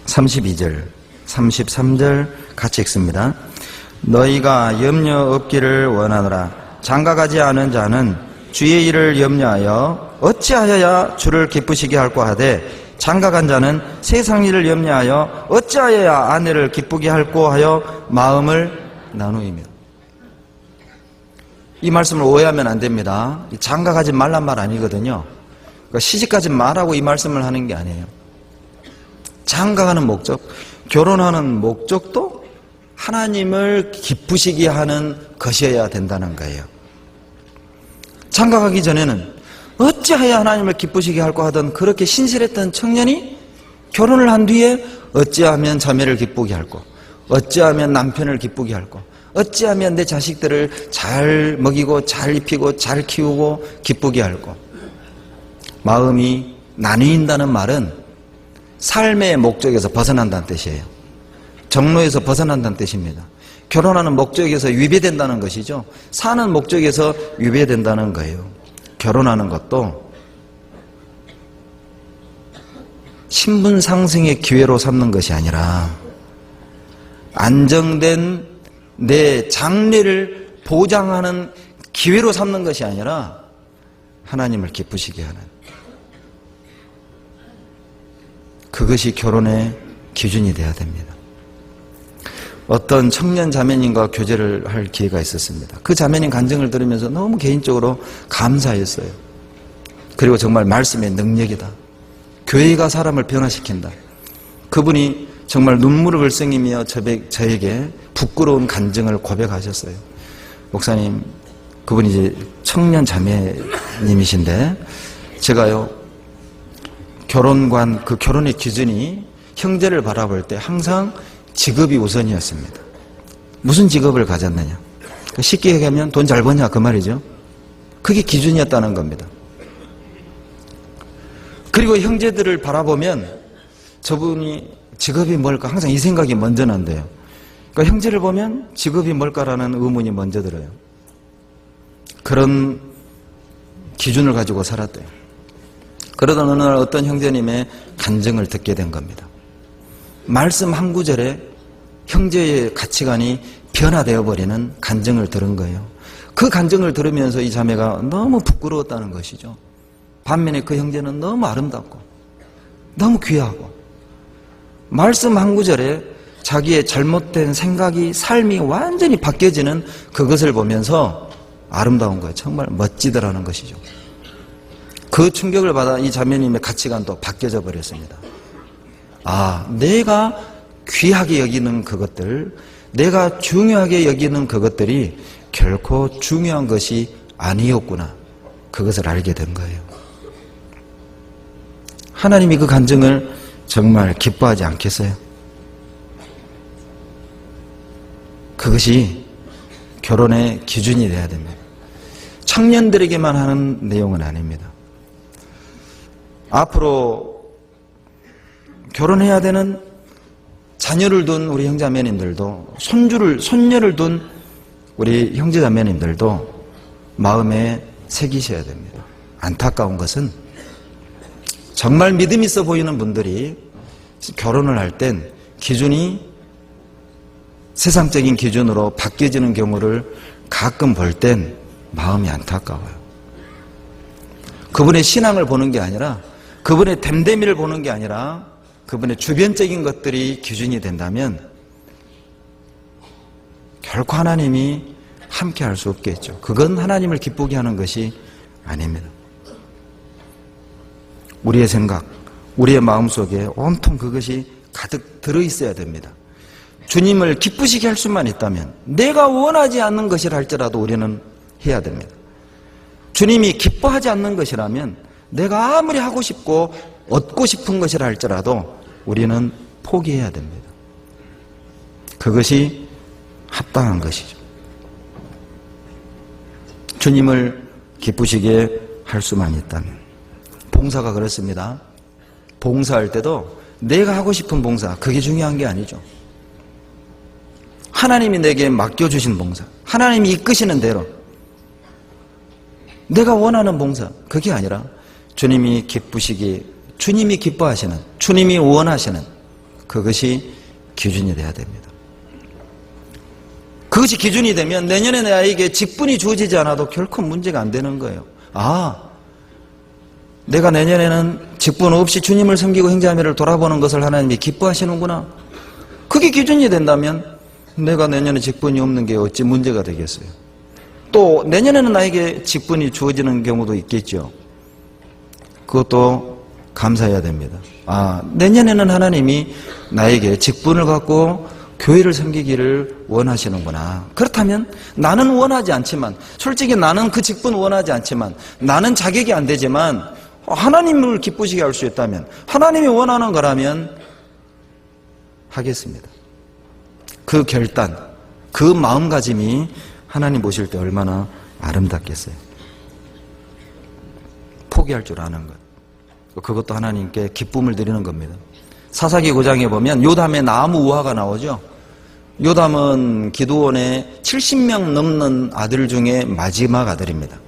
32절, 33절 같이 읽습니다. 너희가 염려 없기를 원하노라. 장가가지 않은 자는 주의 일을 염려하여 어찌하여야 주를 기쁘시게 할꼬 하되 장가간 자는 세상 일을 염려하여 어찌하여야 아내를 기쁘게 할꼬 하여 마음을 나누이며. 이 말씀을 오해하면 안 됩니다. 장가가지 말란 말 아니거든요. 그러니까 시집가지 말라고 이 말씀을 하는 게 아니에요. 장가가는 목적, 결혼하는 목적도 하나님을 기쁘시게 하는 것이어야 된다는 거예요. 장가가기 전에는 어찌하여 하나님을 기쁘시게 할까 하던 그렇게 신실했던 청년이 결혼을 한 뒤에 어찌하면 자매를 기쁘게 할까, 어찌하면 남편을 기쁘게 할까, 어찌하면 내 자식들을 잘 먹이고 잘 입히고 잘 키우고 기쁘게 할까. 마음이 나뉘인다는 말은 삶의 목적에서 벗어난다는 뜻이에요. 정로에서 벗어난다는 뜻입니다. 결혼하는 목적에서 위배된다는 것이죠. 사는 목적에서 위배된다는 거예요. 결혼하는 것도 신분 상승의 기회로 삼는 것이 아니라 안정된 내 장래를 보장하는 기회로 삼는 것이 아니라 하나님을 기쁘시게 하는, 그것이 결혼의 기준이 돼야 됩니다. 어떤 청년 자매님과 교제를 할 기회가 있었습니다. 그 자매님 간증을 들으면서 너무 개인적으로 감사했어요. 그리고 정말 말씀의 능력이다. 교회가 사람을 변화시킨다. 그분이 정말 눈물을 글썽이며 저에게 부끄러운 간증을 고백하셨어요. 목사님, 그분이 이제 청년 자매님이신데 제가요 결혼관, 그 결혼의 기준이 형제를 바라볼 때 항상 직업이 우선이었습니다. 무슨 직업을 가졌느냐, 쉽게 얘기하면 돈 잘 버냐 그 말이죠. 그게 기준이었다는 겁니다. 그리고 형제들을 바라보면 저분이 직업이 뭘까 항상 이 생각이 먼저 난대요. 그러니까 형제를 보면 직업이 뭘까라는 의문이 먼저 들어요. 그런 기준을 가지고 살았대요. 그러던 어느 날 어떤 형제님의 간증을 듣게 된 겁니다. 말씀 한 구절에 형제의 가치관이 변화되어 버리는 간증을 들은 거예요. 그 간증을 들으면서 이 자매가 너무 부끄러웠다는 것이죠. 반면에 그 형제는 너무 아름답고 너무 귀하고 말씀 한 구절에 자기의 잘못된 생각이, 삶이 완전히 바뀌어지는 그것을 보면서 아름다운 거예요. 정말 멋지더라는 것이죠. 그 충격을 받아 이 자매님의 가치관도 바뀌어져 버렸습니다. 아, 내가 귀하게 여기는 그것들, 내가 중요하게 여기는 그것들이 결코 중요한 것이 아니었구나. 그것을 알게 된 거예요. 하나님이 그 간증을 정말 기뻐하지 않겠어요? 그것이 결혼의 기준이 돼야 됩니다. 청년들에게만 하는 내용은 아닙니다. 앞으로 결혼해야 되는 자녀를 둔 우리 형제자매님들도, 손녀를 둔 우리 형제자매님들도 마음에 새기셔야 됩니다. 안타까운 것은 정말 믿음 있어 보이는 분들이 결혼을 할 땐 기준이 세상적인 기준으로 바뀌어지는 경우를 가끔 볼 땐 마음이 안타까워요. 그분의 신앙을 보는 게 아니라, 그분의 됨됨이를 보는 게 아니라 그분의 주변적인 것들이 기준이 된다면 결코 하나님이 함께 할 수 없겠죠. 그건 하나님을 기쁘게 하는 것이 아닙니다. 우리의 생각, 우리의 마음속에 온통 그것이 가득 들어있어야 됩니다. 주님을 기쁘시게 할 수만 있다면, 내가 원하지 않는 것이라 할지라도 우리는 해야 됩니다. 주님이 기뻐하지 않는 것이라면 내가 아무리 하고 싶고 얻고 싶은 것이라 할지라도 우리는 포기해야 됩니다. 그것이 합당한 것이죠. 주님을 기쁘시게 할 수만 있다면. 봉사가 그렇습니다. 봉사할 때도 내가 하고 싶은 봉사, 그게 중요한 게 아니죠. 하나님이 내게 맡겨주신 봉사, 하나님이 이끄시는 대로 내가 원하는 봉사, 그게 아니라 주님이 기쁘시기, 주님이 기뻐하시는, 주님이 원하시는 그것이 기준이 돼야 됩니다. 그것이 기준이 되면 내년에 나에게 직분이 주어지지 않아도 결코 문제가 안 되는 거예요. 아, 내가 내년에는 직분 없이 주님을 섬기고 형제자매를 돌아보는 것을 하나님이 기뻐하시는구나. 그게 기준이 된다면 내가 내년에 직분이 없는 게 어찌 문제가 되겠어요. 또 내년에는 나에게 직분이 주어지는 경우도 있겠죠. 그것도 감사해야 됩니다. 아, 내년에는 하나님이 나에게 직분을 갖고 교회를 섬기기를 원하시는구나. 그렇다면 나는 원하지 않지만, 솔직히 나는 그 직분 원하지 않지만, 나는 자격이 안 되지만 하나님을 기쁘시게 할 수 있다면, 하나님이 원하는 거라면 하겠습니다. 그 결단, 그 마음가짐이 하나님 보실 때 얼마나 아름답겠어요. 포기할 줄 아는 것, 그것도 하나님께 기쁨을 드리는 겁니다. 사사기 9장에 보면 요담의 나무 우화가 나오죠. 요담은 기드온의 70명 넘는 아들 중에 마지막 아들입니다.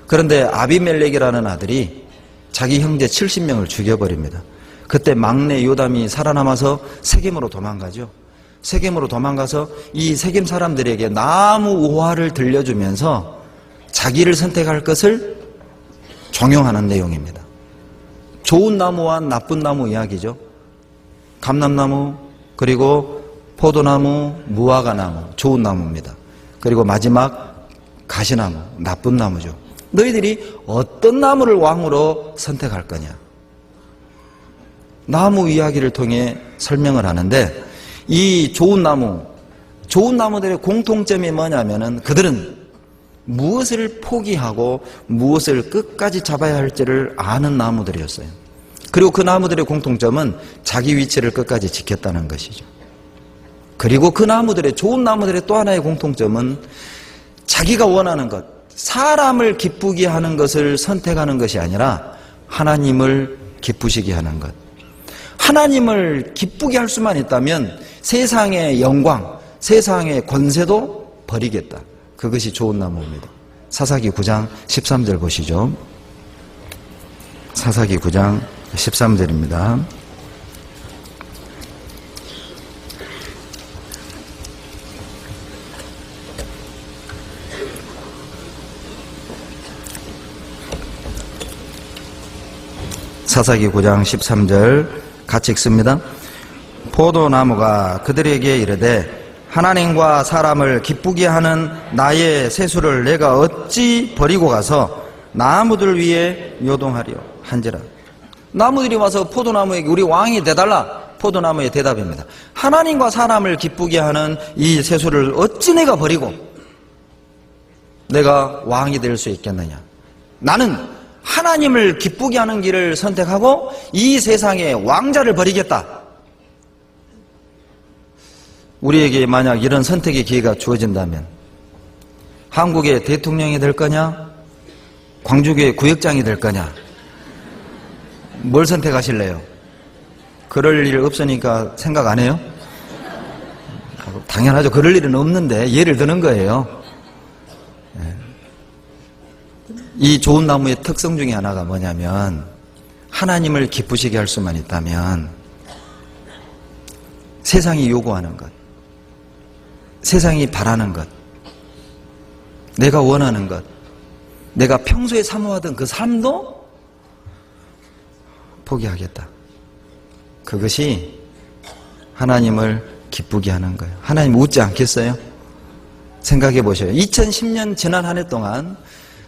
그런데 아비멜렉이라는 아들이 자기 형제 70명을 죽여버립니다. 그때 막내 요담이 살아남아서 세겜으로 도망가죠. 세겜으로 도망가서 이 세겜 사람들에게 나무 우화를 들려주면서 자기를 선택할 것을 종용하는 내용입니다. 좋은 나무와 나쁜 나무 이야기죠. 감람나무, 그리고 포도나무, 무화과나무, 좋은 나무입니다. 그리고 마지막 가시나무, 나쁜 나무죠. 너희들이 어떤 나무를 왕으로 선택할 거냐? 나무 이야기를 통해 설명을 하는데, 이 좋은 나무들의 공통점이 뭐냐면은 그들은 무엇을 포기하고 무엇을 끝까지 잡아야 할지를 아는 나무들이었어요. 그리고 그 나무들의 공통점은 자기 위치를 끝까지 지켰다는 것이죠. 그리고 그 나무들의, 좋은 나무들의 또 하나의 공통점은 자기가 원하는 것, 사람을 기쁘게 하는 것을 선택하는 것이 아니라 하나님을 기쁘시게 하는 것. 하나님을 기쁘게 할 수만 있다면 세상의 영광, 세상의 권세도 버리겠다. 그것이 좋은 나무입니다. 사사기 9장 13절 보시죠. 사사기 9장 13절입니다. 사사기 9장 13절 같이 읽습니다. 포도나무가 그들에게 이르되 하나님과 사람을 기쁘게 하는 나의 세수를 내가 어찌 버리고 가서 나무들 위에 요동하리요 한지라. 나무들이 와서 포도나무에게 우리 왕이 돼달라. 포도나무의 대답입니다. 하나님과 사람을 기쁘게 하는 이 세수를 어찌 내가 버리고 내가 왕이 될 수 있겠느냐. 나는 하나님을 기쁘게 하는 길을 선택하고 이 세상의 왕자를 버리겠다. 우리에게 만약 이런 선택의 기회가 주어진다면 한국의 대통령이 될 거냐? 광주교회 구역장이 될 거냐? 뭘 선택하실래요? 그럴 일 없으니까 생각 안 해요? 당연하죠. 그럴 일은 없는데 예를 드는 거예요. 이 좋은 나무의 특성 중에 하나가 뭐냐면 하나님을 기쁘시게 할 수만 있다면 세상이 요구하는 것, 세상이 바라는 것, 내가 원하는 것, 내가 평소에 사모하던 그 삶도 포기하겠다. 그것이 하나님을 기쁘게 하는 거예요. 하나님 웃지 않겠어요? 생각해 보셔요. 2010년 지난 한 해 동안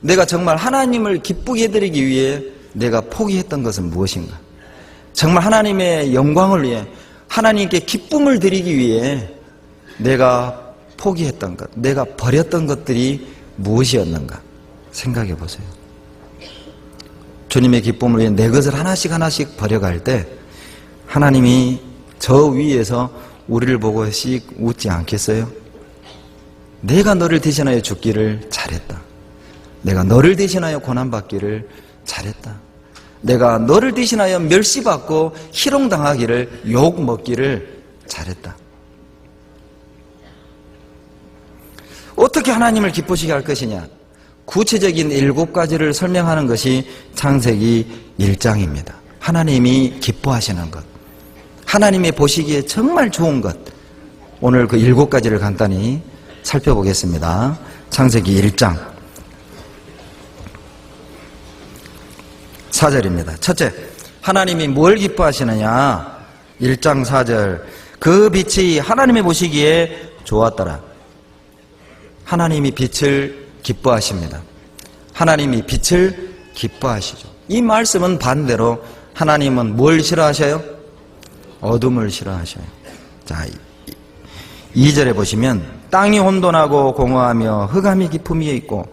내가 정말 하나님을 기쁘게 해드리기 위해 내가 포기했던 것은 무엇인가? 정말 하나님의 영광을 위해, 하나님께 기쁨을 드리기 위해 내가 포기했던 것, 내가 버렸던 것들이 무엇이었는가? 생각해 보세요. 주님의 기쁨을 위해 내 것을 하나씩 하나씩 버려갈 때 하나님이 저 위에서 우리를 보고 씩 웃지 않겠어요? 내가 너를 대신하여 죽기를 잘했다. 내가 너를 대신하여 고난받기를 잘했다. 내가 너를 대신하여 멸시받고 희롱당하기를, 욕먹기를 잘했다. 어떻게 하나님을 기쁘시게 할 것이냐? 구체적인 7가지를 설명하는 것이 창세기 1장입니다. 하나님이 기뻐하시는 것, 하나님이 보시기에 정말 좋은 것, 오늘 그 7가지를 간단히 살펴보겠습니다. 창세기 1장 4절입니다. 첫째, 하나님이 뭘 기뻐하시느냐? 1장 4절, 그 빛이 하나님이 보시기에 좋았더라. 하나님이 빛을 기뻐하십니다. 하나님이 빛을 기뻐하시죠. 이 말씀은 반대로 하나님은 뭘 싫어하셔요? 어둠을 싫어하셔요. 자, 2절에 보시면 땅이 혼돈하고 공허하며 흑암이 깊음 위에 있고,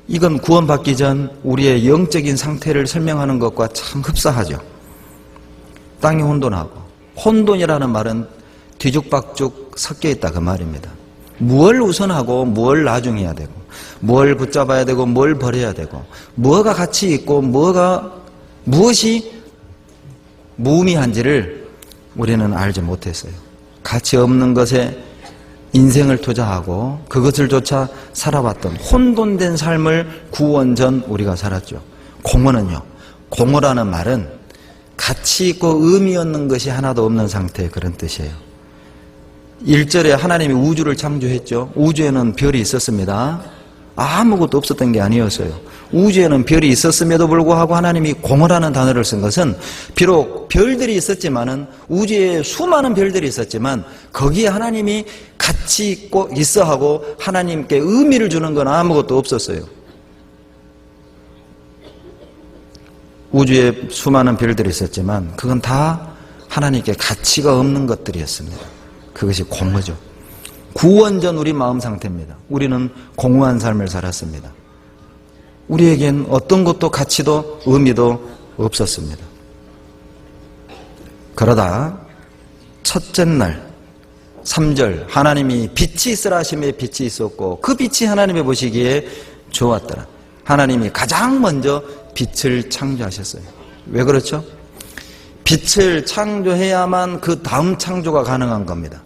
이건 구원받기 전 우리의 영적인 상태를 설명하는 것과 참 흡사하죠. 땅이 혼돈하고, 혼돈이라는 말은 뒤죽박죽 섞여 있다 그 말입니다. 뭘 우선하고 뭘 나중해야 되고, 뭘 붙잡아야 되고 뭘 버려야 되고, 뭐가 가치 있고 무엇이 무의미한지를 우리는 알지 못했어요. 가치 없는 것에 인생을 투자하고 그것을 조차 살아왔던 혼돈된 삶을 구원 전 우리가 살았죠. 공허는요, 공허라는 말은 가치 있고 의미 없는 것이 하나도 없는 상태, 그런 뜻이에요. 1절에 하나님이 우주를 창조했죠. 우주에는 별이 있었습니다. 아무것도 없었던 게 아니었어요. 우주에는 별이 있었음에도 불구하고 하나님이 공허라는 단어를 쓴 것은 비록 별들이 있었지만은 우주에 수많은 별들이 있었지만 거기에 하나님이 같이 있고 있어 하고 하나님께 의미를 주는 건 아무것도 없었어요. 우주에 수많은 별들이 있었지만 그건 다 하나님께 가치가 없는 것들이었습니다. 그것이 공허죠. 구원 전 우리 마음 상태입니다. 우리는 공허한 삶을 살았습니다. 우리에겐 어떤 것도 가치도 의미도 없었습니다. 그러다 첫째 날 3절 하나님이 빛이 있으라 하심에 빛이 있었고 그 빛이 하나님이 보시기에 좋았더라. 하나님이 가장 먼저 빛을 창조하셨어요. 왜 그렇죠? 빛을 창조해야만 그 다음 창조가 가능한 겁니다.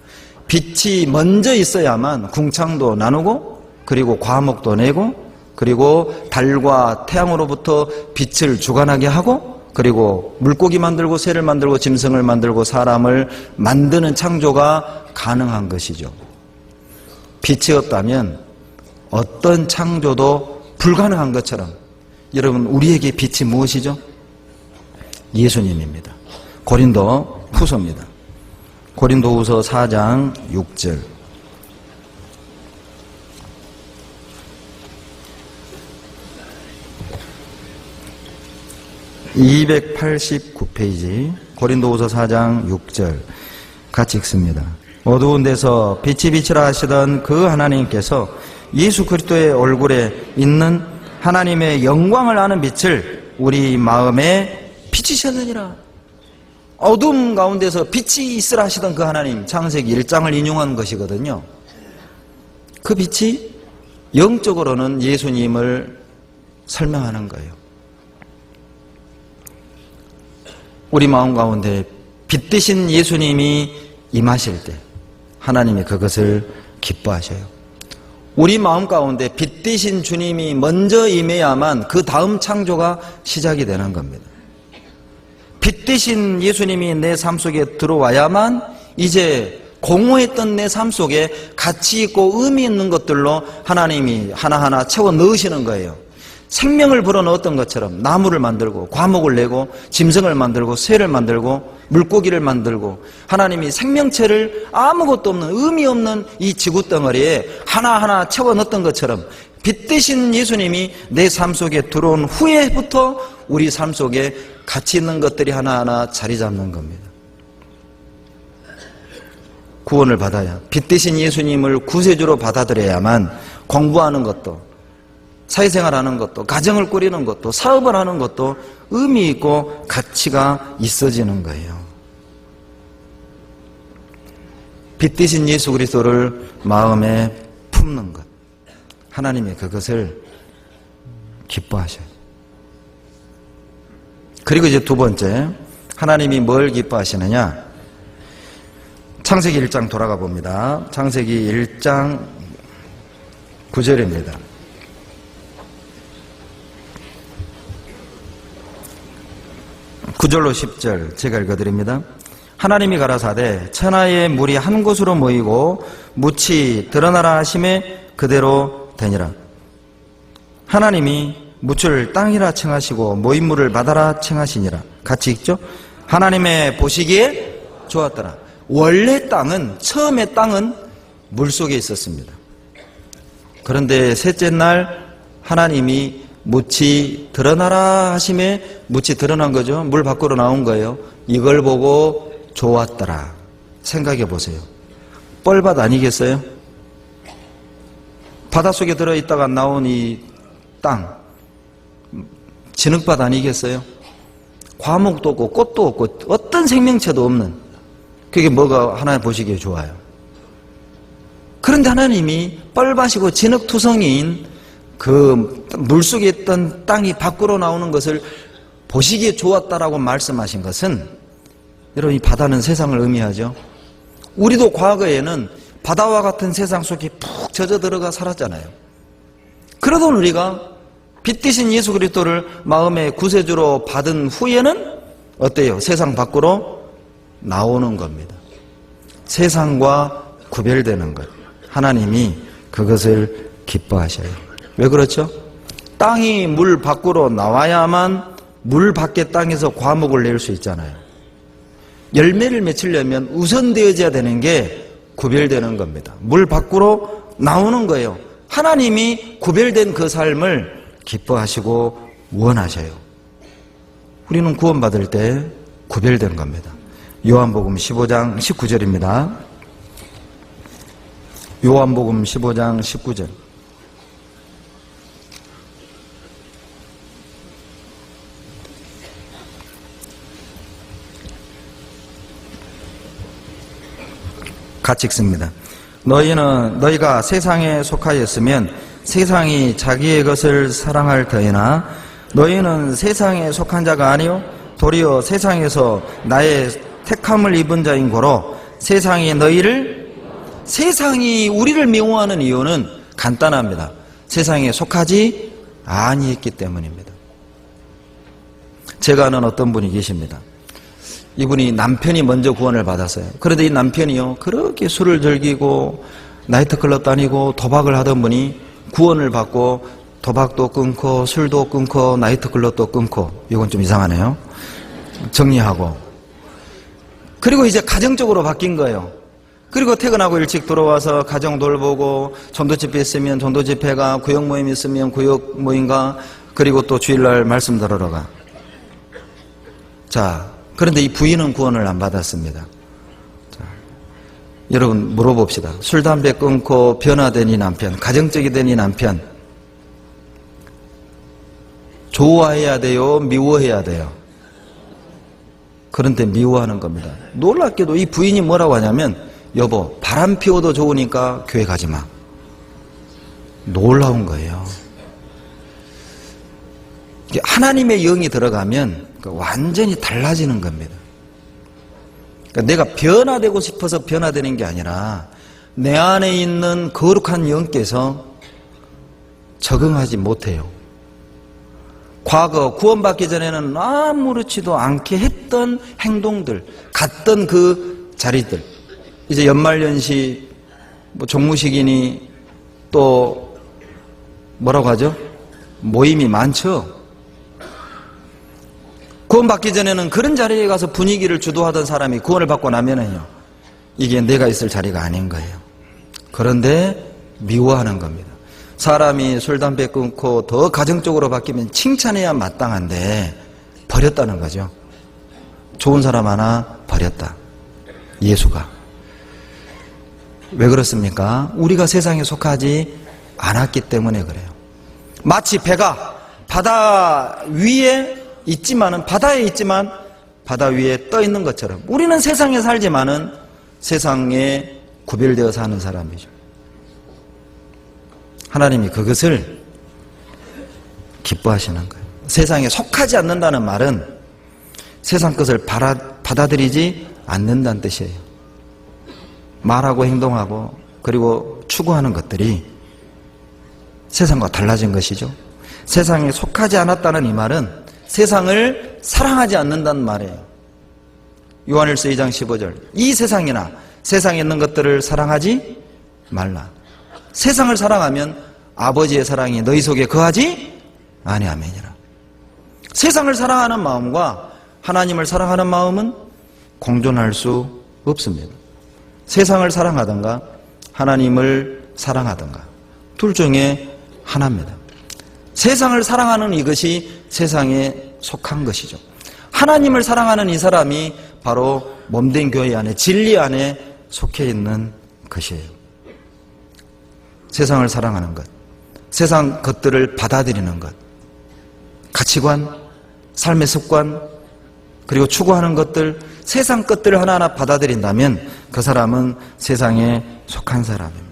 빛이 먼저 있어야만 궁창도 나누고 그리고 과목도 내고 그리고 달과 태양으로부터 빛을 주관하게 하고 그리고 물고기 만들고 새를 만들고 짐승을 만들고 사람을 만드는 창조가 가능한 것이죠. 빛이 없다면 어떤 창조도 불가능한 것처럼 여러분 우리에게 빛이 무엇이죠? 예수님입니다. 고린도 후서입니다. 고린도 후서 4장 6절. (289페이지) 고린도후서 4장 6절 같이 읽습니다. 어두운 데서 빛이 비치라 하시던 그 하나님께서 예수 그리스도의 얼굴에 있는 하나님의 영광을 아는 빛을 우리 마음에 비치셨느니라. 어둠 가운데서 빛이 있으라 하시던 그 하나님, 창세기 1장을 인용한 것이거든요. 그 빛이 영적으로는 예수님을 설명하는 거예요. 우리 마음 가운데 빛 대신 예수님이 임하실 때 하나님이 그것을 기뻐하셔요. 우리 마음 가운데 빛 대신 주님이 먼저 임해야만 그 다음 창조가 시작이 되는 겁니다. 빛 대신 예수님이 내 삶 속에 들어와야만 이제 공허했던 내 삶 속에 가치 있고 의미 있는 것들로 하나님이 하나하나 채워 넣으시는 거예요. 생명을 불어넣었던 것처럼 나무를 만들고 과목을 내고 짐승을 만들고 새를 만들고 물고기를 만들고 하나님이 생명체를 아무것도 없는 의미 없는 이 지구덩어리에 하나하나 채워 넣었던 것처럼 빛 대신 예수님이 내 삶 속에 들어온 후에부터 우리 삶 속에 가치 있는 것들이 하나하나 자리 잡는 겁니다. 구원을 받아야 빛 대신 예수님을 구세주로 받아들여야만 공부하는 것도 사회생활하는 것도 가정을 꾸리는 것도 사업을 하는 것도 의미 있고 가치가 있어지는 거예요. 빛 대신 예수 그리스도를 마음에 품는 것, 하나님이 그것을 기뻐하셔요. 그리고 이제 두 번째, 하나님이 뭘 기뻐하시느냐? 창세기 1장 돌아가 봅니다. 창세기 1장 9절입니다. 9절로 10절 제가 읽어드립니다. 하나님이 가라사대 천하의 물이 한 곳으로 모이고 묻이 드러나라 하심에 그대로 되니라. 하나님이 묻을 땅이라 칭하시고 모인 물을 바다라 칭하시니라. 같이 읽죠? 하나님의 보시기에 좋았더라. 원래 땅은, 처음에 땅은 물속에 있었습니다. 그런데 셋째 날 하나님이 묻이 드러나라 하심에 묻이 드러난 거죠. 물 밖으로 나온 거예요. 이걸 보고 좋았더라. 생각해 보세요. 뻘밭 아니겠어요? 바닷속에 들어있다가 나온 이 땅, 진흙밭 아니겠어요? 과목도 없고 꽃도 없고 어떤 생명체도 없는, 그게 뭐가 하나님 보시기에 좋아요. 그런데 하나님이 뻘밭이고 진흙투성이인 그 물속에 있던 땅이 밖으로 나오는 것을 보시기에 좋았다라고 말씀하신 것은, 여러분, 이 바다는 세상을 의미하죠. 우리도 과거에는 바다와 같은 세상 속에 푹 젖어 들어가 살았잖아요. 그러던 우리가 빛 대신 예수 그리스도를 마음의 구세주로 받은 후에는 어때요? 세상 밖으로 나오는 겁니다. 세상과 구별되는 것. 하나님이 그것을 기뻐하셔요. 왜 그렇죠? 땅이 물 밖으로 나와야만 물 밖의 땅에서 과목을 낼 수 있잖아요. 열매를 맺히려면 우선되어져야 되는 게 구별되는 겁니다. 물 밖으로 나오는 거예요. 하나님이 구별된 그 삶을 기뻐하시고 원하셔요. 우리는 구원받을 때 구별된 겁니다. 요한복음 15장 19절입니다. 요한복음 15장 19절. 같이 읽습니다. 너희가 세상에 속하였으면 세상이 자기의 것을 사랑할 터이나 너희는 세상에 속한 자가 아니요 도리어 세상에서 나의 택함을 입은 자인 고로 세상이 우리를 미워하는 이유는 간단합니다. 세상에 속하지 아니했기 때문입니다. 제가 아는 어떤 분이 계십니다. 이분이 남편이 먼저 구원을 받았어요. 그런데 이 남편이요 그렇게 술을 즐기고 나이트클럽 다니고 도박을 하던 분이 구원을 받고 도박도 끊고 술도 끊고 나이트클럽도 끊고, 이건 좀 이상하네요. 정리하고, 그리고 이제 가정적으로 바뀐 거예요. 그리고 퇴근하고 일찍 들어와서 가정 돌보고, 전도집회 있으면 전도집회가, 구역 모임 있으면 구역 모임가, 그리고 또 주일날 말씀 들으러 가. 자, 그런데 이 부인은 구원을 안 받았습니다. 자, 여러분 물어봅시다. 술, 담배 끊고 변화된 이 남편, 가정적이 된 이 남편, 좋아해야 돼요? 미워해야 돼요? 그런데 미워하는 겁니다. 놀랍게도 이 부인이 뭐라고 하냐면, 여보, 바람 피워도 좋으니까 교회 가지 마. 놀라운 거예요. 하나님의 영이 들어가면 완전히 달라지는 겁니다. 그러니까 내가 변화되고 싶어서 변화되는 게 아니라 내 안에 있는 거룩한 영께서 적응하지 못해요. 과거 구원받기 전에는 아무렇지도 않게 했던 행동들, 갔던 그 자리들, 이제 연말연시, 종무식이니 또 뭐라고 하죠? 모임이 많죠. 구원받기 전에는 그런 자리에 가서 분위기를 주도하던 사람이 구원을 받고 나면은요, 이게 내가 있을 자리가 아닌 거예요. 그런데 미워하는 겁니다. 사람이 술, 담배 끊고 더 가정적으로 바뀌면 칭찬해야 마땅한데 버렸다는 거죠. 좋은 사람 하나 버렸다. 예수가. 왜 그렇습니까? 우리가 세상에 속하지 않았기 때문에 그래요. 마치 배가 바다 위에 있지만은, 바다에 있지만 바다 위에 떠 있는 것처럼 우리는 세상에 살지만은 세상에 구별되어 사는 사람이죠. 하나님이 그것을 기뻐하시는 거예요. 세상에 속하지 않는다는 말은 세상 것을 받아들이지 않는다는 뜻이에요. 말하고 행동하고 그리고 추구하는 것들이 세상과 달라진 것이죠. 세상에 속하지 않았다는 이 말은 세상을 사랑하지 않는다는 말이에요. 요한일서 2장 15절. 이 세상이나 세상에 있는 것들을 사랑하지 말라. 세상을 사랑하면 아버지의 사랑이 너희 속에 거하지 아니하느니라. 세상을 사랑하는 마음과 하나님을 사랑하는 마음은 공존할 수 없습니다. 세상을 사랑하든가 하나님을 사랑하든가 둘 중에 하나입니다. 세상을 사랑하는 이것이 세상에 속한 것이죠. 하나님을 사랑하는 이 사람이 바로 몸된 교회 안에, 진리 안에 속해 있는 것이에요. 세상을 사랑하는 것, 세상 것들을 받아들이는 것, 가치관, 삶의 습관, 그리고 추구하는 것들, 세상 것들을 하나하나 받아들인다면 그 사람은 세상에 속한 사람입니다.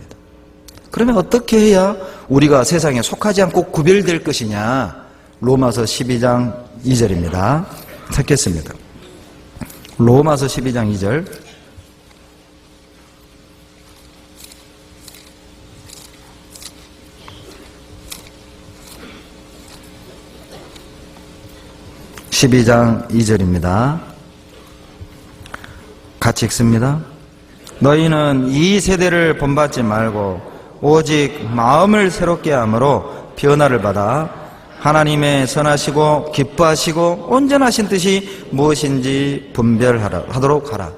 그러면 어떻게 해야 우리가 세상에 속하지 않고 구별될 것이냐? 로마서 12장 2절입니다. 찾겠습니다. 로마서 12장 2절. (12장 2절입니다) 같이 읽습니다. 너희는 이 세대를 본받지 말고 오직 마음을 새롭게 함으로 변화를 받아 하나님의 선하시고 기뻐하시고 온전하신 뜻이 무엇인지 분별하도록 하라.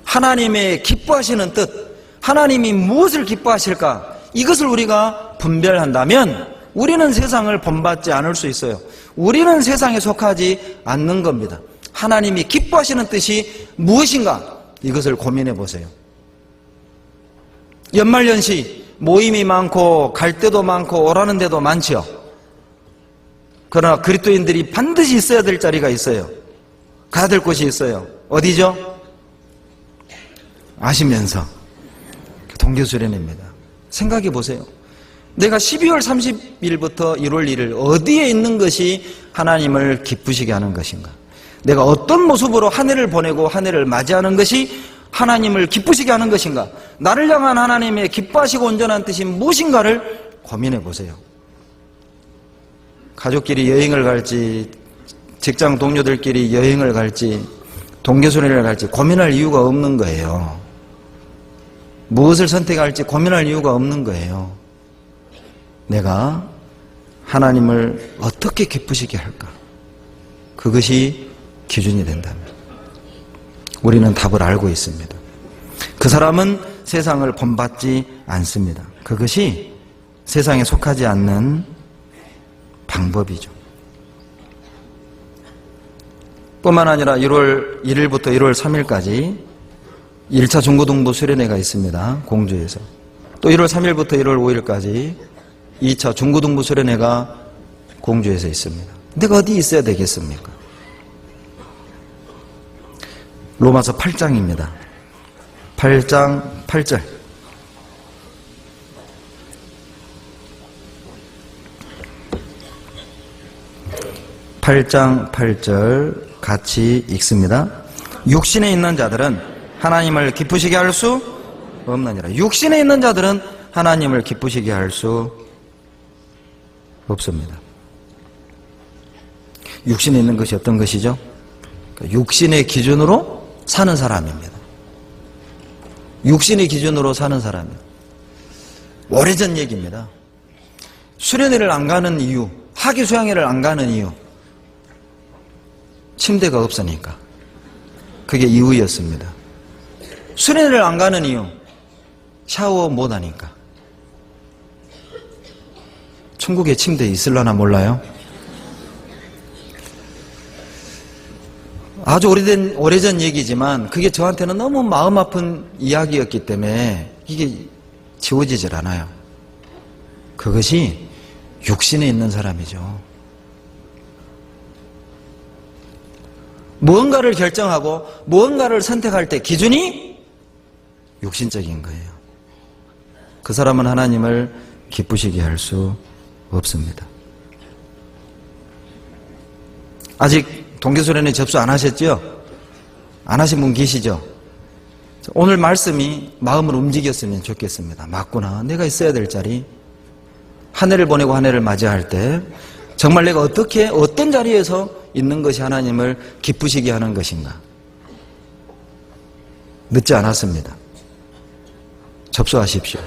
하나님의 기뻐하시는 뜻, 하나님이 무엇을 기뻐하실까? 이것을 우리가 분별한다면 우리는 세상을 본받지 않을 수 있어요. 우리는 세상에 속하지 않는 겁니다. 하나님이 기뻐하시는 뜻이 무엇인가? 이것을 고민해 보세요. 연말연시 모임이 많고 갈 데도 많고 오라는 데도 많지요. 그러나 그리스도인들이 반드시 있어야 될 자리가 있어요. 가야 될 곳이 있어요. 어디죠? 아시면서 동교수련회입니다. 생각해 보세요. 내가 12월 30일부터 1월 1일 어디에 있는 것이 하나님을 기쁘시게 하는 것인가? 내가 어떤 모습으로 한 해를 보내고 한 해를 맞이하는 것이 하나님을 기쁘시게 하는 것인가? 나를 향한 하나님의 기뻐하시고 온전한 뜻이 무엇인가를 고민해 보세요. 가족끼리 여행을 갈지, 직장 동료들끼리 여행을 갈지, 동교수련회를 갈지 고민할 이유가 없는 거예요. 무엇을 선택할지 고민할 이유가 없는 거예요. 내가 하나님을 어떻게 기쁘시게 할까? 그것이 기준이 된다면 우리는 답을 알고 있습니다. 그 사람은 세상을 본받지 않습니다. 그것이 세상에 속하지 않는 방법이죠. 뿐만 아니라 1월 1일부터 1월 3일까지 1차 중고등부 수련회가 있습니다. 공주에서. 또 1월 3일부터 1월 5일까지 2차 중고등부 수련회가 공주에서 있습니다. 내가 어디 있어야 되겠습니까? 로마서 8장입니다. 8장 8절. 같이 읽습니다. 육신에 있는 자들은 하나님을 기쁘시게 할 수 없느니라. 육신에 있는 자들은 하나님을 기쁘시게 할 수 없습니다. 육신에 있는 것이 어떤 것이죠? 육신의 기준으로 사는 사람입니다. 육신의 기준으로 사는 사람이에요. 오래전 얘기입니다. 수련회를 안 가는 이유, 학위 수양회를 안 가는 이유, 침대가 없으니까. 그게 이유였습니다. 수련회를 안 가는 이유, 샤워 못 하니까. 천국에 침대 있을라나 몰라요? 아주 오래전 얘기지만 그게 저한테는 너무 마음 아픈 이야기였기 때문에 이게 지워지질 않아요. 그것이 육신에 있는 사람이죠. 무언가를 결정하고 무언가를 선택할 때 기준이 육신적인 거예요. 그 사람은 하나님을 기쁘시게 할 수 없습니다. 아직 동교수련회 접수 안 하셨죠? 안 하신 분 계시죠? 오늘 말씀이 마음을 움직였으면 좋겠습니다. 맞구나. 내가 있어야 될 자리. 한 해를 보내고 한 해를 맞이할 때 정말 내가 어떤 자리에서 있는 것이 하나님을 기쁘시게 하는 것인가? 늦지 않았습니다. 접수하십시오.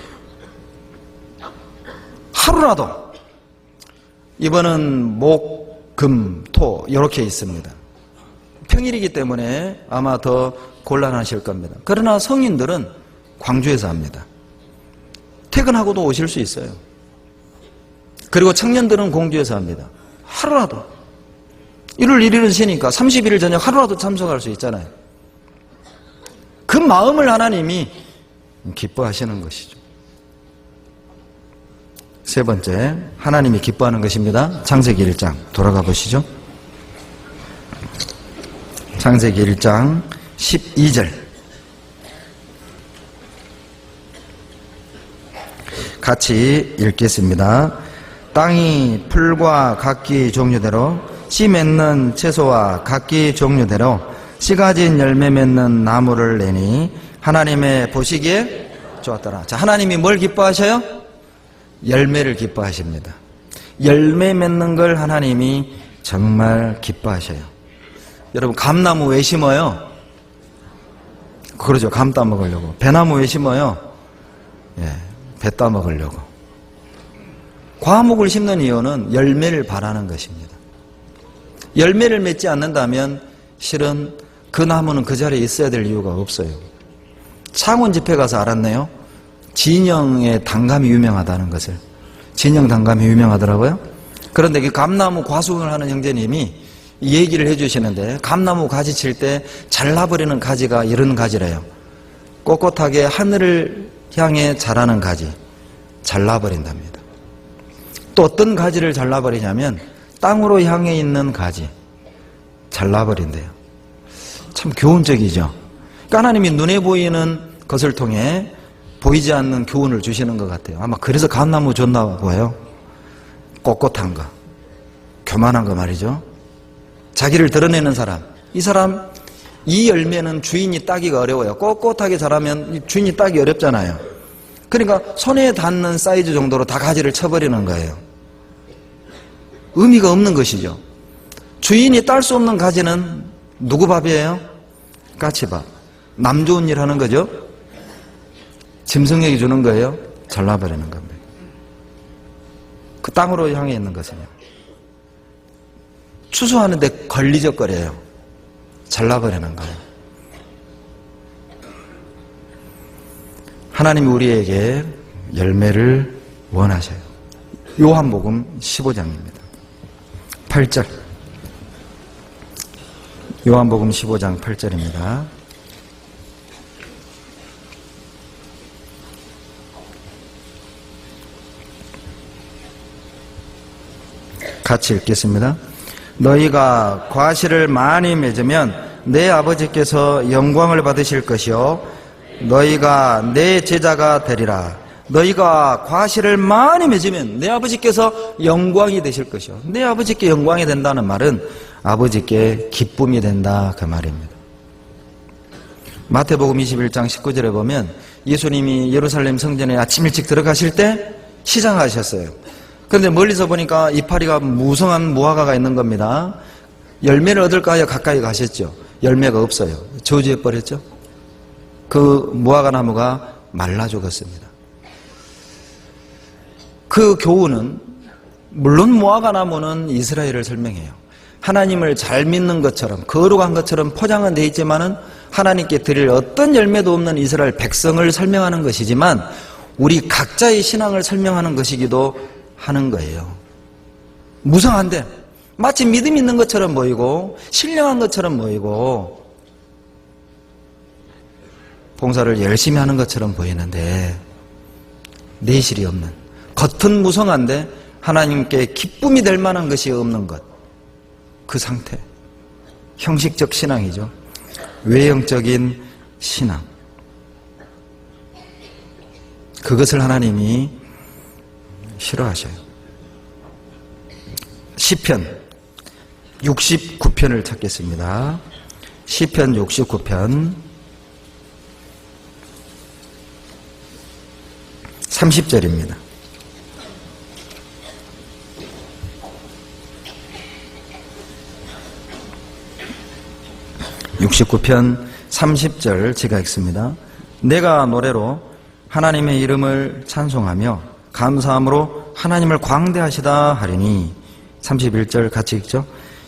하루라도 이번은 목, 금, 토 이렇게 있습니다. 평일이기 때문에 아마 더 곤란하실 겁니다. 그러나 성인들은 광주에서 합니다. 퇴근하고도 오실 수 있어요. 그리고 청년들은 공주에서 합니다. 하루라도 1월 1일은 쉬니까 30일 저녁 하루라도 참석할 수 있잖아요. 그 마음을 하나님이 기뻐하시는 것이죠. 세 번째, 하나님이 기뻐하는 것입니다. 창세기 1장 돌아가 보시죠. 창세기 1장 12절 같이 읽겠습니다. 땅이 풀과 각기 종류대로 씨 맺는 채소와 각기 종류대로 씨 가진 열매 맺는 나무를 내니 하나님의 보시기에 좋았더라. 자, 하나님이 뭘 기뻐하셔요? 열매를 기뻐하십니다. 열매 맺는 걸 하나님이 정말 기뻐하셔요. 여러분, 감나무 왜 심어요? 그러죠. 감 따먹으려고. 배나무 왜 심어요? 배 따먹으려고. 과목을 심는 이유는 열매를 바라는 것입니다. 열매를 맺지 않는다면 실은 그 나무는 그 자리에 있어야 될 이유가 없어요. 창원 집회 가서 알았네요. 진영의 단감이 유명하다는 것을. 진영 단감이 유명하더라고요. 그런데 그 감나무 과수원을 하는 형제님이 얘기를 해주시는데, 감나무 가지 칠 때 잘라버리는 가지가 이런 가지래요. 꼿꼿하게 하늘을 향해 자라는 가지, 잘라버린답니다. 또 어떤 가지를 잘라버리냐면 땅으로 향해 있는 가지, 잘라버린대요. 참 교훈적이죠. 그러니까 하나님이 눈에 보이는 것을 통해 보이지 않는 교훈을 주시는 것 같아요. 아마 그래서 감나무 줬나 봐요. 꼿꼿한 거, 교만한 거 말이죠. 자기를 드러내는 사람, 이 사람 이 열매는 주인이 따기가 어려워요. 꼿꼿하게 자라면 주인이 따기 어렵잖아요. 그러니까 손에 닿는 사이즈 정도로 다 가지를 쳐버리는 거예요. 의미가 없는 것이죠. 주인이 딸 수 없는 가지는 누구 밥이에요? 까치밥. 남 좋은 일 하는 거죠. 짐승에게 주는 거예요. 잘라버리는 겁니다. 그 땅으로 향해 있는 것은요, 추수하는데 걸리적거려요. 잘라버리는 거예요. 하나님이 우리에게 열매를 원하셔요. 요한복음 15장입니다. 8절. 요한복음 15장 8절입니다. 같이 읽겠습니다. 너희가 과실을 많이 맺으면 내 아버지께서 영광을 받으실 것이요 너희가 내 제자가 되리라. 너희가 과실을 많이 맺으면 내 아버지께서 영광이 되실 것이요. 내 아버지께 영광이 된다는 말은 아버지께 기쁨이 된다, 그 말입니다. 마태복음 21장 19절에 보면 예수님이 예루살렘 성전에 아침 일찍 들어가실 때 시장하셨어요. 그런데 멀리서 보니까 이파리가 무성한 무화과가 있는 겁니다. 열매를 얻을까 하여 가까이 가셨죠. 열매가 없어요. 저주해 버렸죠. 그 무화과 나무가 말라 죽었습니다. 그 교훈은, 물론 무화과 나무는 이스라엘을 설명해요. 하나님을 잘 믿는 것처럼, 거룩한 것처럼 포장은 되어 있지만은 하나님께 드릴 어떤 열매도 없는 이스라엘 백성을 설명하는 것이지만 우리 각자의 신앙을 설명하는 것이기도 하는 거예요. 무성한데 마치 믿음 있는 것처럼 보이고 신령한 것처럼 보이고 봉사를 열심히 하는 것처럼 보이는데 내실이 없는, 겉은 무성한데 하나님께 기쁨이 될 만한 것이 없는 것, 그 상태, 형식적 신앙이죠. 외형적인 신앙. 그것을 하나님이 싫어하셔요. 시편 69편을 찾겠습니다. 시편 69편 30절입니다. (69편) 30절 제가 읽습니다. 내가 노래로 하나님의 이름을 찬송하며 감사함으로 하나님을 광대하시다 하리니. 31절 같이 읽죠.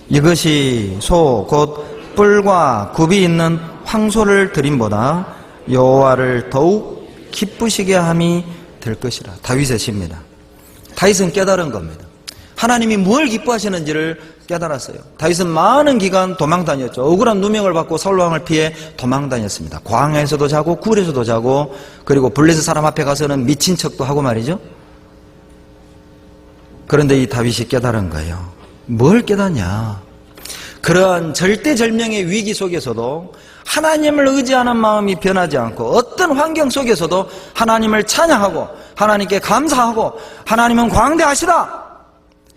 이것이 소 곧 뿔과 굽이 있는 황소를 드림보다 여호와를 더욱 기쁘시게 함이 될 것이라. 다윗의 시입니다. 다윗은 깨달은 겁니다. 하나님이 뭘 기뻐하시는지를 깨달았어요. 다윗은 많은 기간 도망 다녔죠. 억울한 누명을 받고 사울 왕을 피해 도망 다녔습니다. 광야에서도 자고 굴에서도 자고, 그리고 블레셋 사람 앞에 가서는 미친 척도 하고 말이죠. 그런데 이 다윗이 깨달은 거예요. 뭘 깨닫냐? 그러한 절대절명의 위기 속에서도 하나님을 의지하는 마음이 변하지 않고 어떤 환경 속에서도 하나님을 찬양하고 하나님께 감사하고 하나님은 광대하시다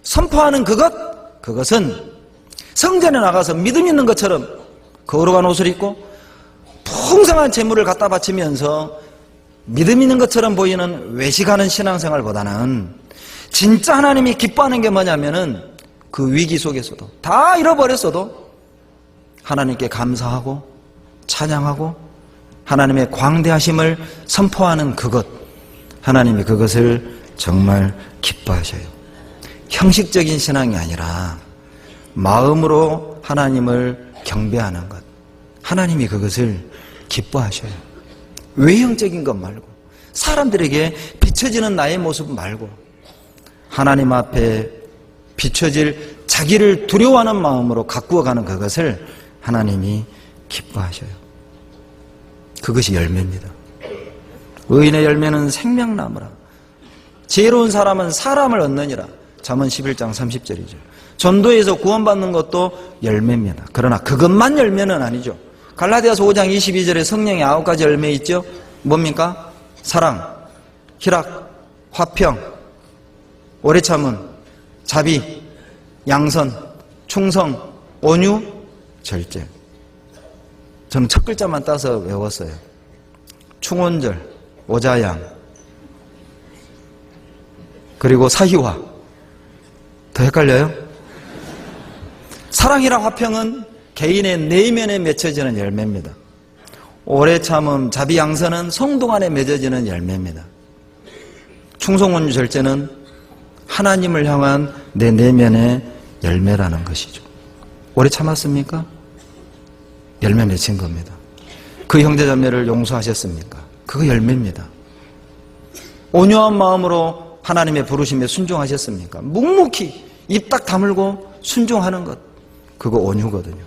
선포하는 그것은 성전에 나가서 믿음 있는 것처럼 거룩한 옷을 입고 풍성한 재물을 갖다 바치면서 믿음 있는 것처럼 보이는 외식하는 신앙생활보다는 진짜 하나님이 기뻐하는 게 뭐냐면은 그 위기 속에서도 다 잃어버렸어도 하나님께 감사하고 찬양하고 하나님의 광대하심을 선포하는 그것, 하나님이 그것을 정말 기뻐하셔요. 형식적인 신앙이 아니라 마음으로 하나님을 경배하는 것. 하나님이 그것을 기뻐하셔요. 외형적인 것 말고, 사람들에게 비춰지는 나의 모습 말고, 하나님 앞에 비춰질 자기를 두려워하는 마음으로 가꾸어가는 그것을 하나님이 기뻐하셔요. 그것이 열매입니다. 의인의 열매는 생명나무라. 지혜로운 사람은 사람을 얻느니라. 잠언 11장 30절이죠. 전도에서 구원받는 것도 열매입니다. 그러나 그것만 열매는 아니죠. 갈라디아서 5장 22절에 성령의 9가지 열매 있죠. 뭡니까? 사랑, 희락, 화평, 오래 참음, 자비, 양선, 충성, 온유, 절제. 저는 첫 글자만 따서 외웠어요. 충원절, 오자양, 그리고 사희화. 더 헷갈려요? 사랑이랑 화평은 개인의 내면에 맺혀지는 열매입니다. 오래 참음, 자비, 양선은 성도 안에 맺어지는 열매입니다. 충성, 온유, 절제는 하나님을 향한 내 내면의 열매라는 것이죠. 오래 참았습니까? 열매 맺힌 겁니다. 그 형제자매를 용서하셨습니까? 그거 열매입니다. 온유한 마음으로 하나님의 부르심에 순종하셨습니까? 묵묵히 입 딱 다물고 순종하는 것, 그거 온유거든요.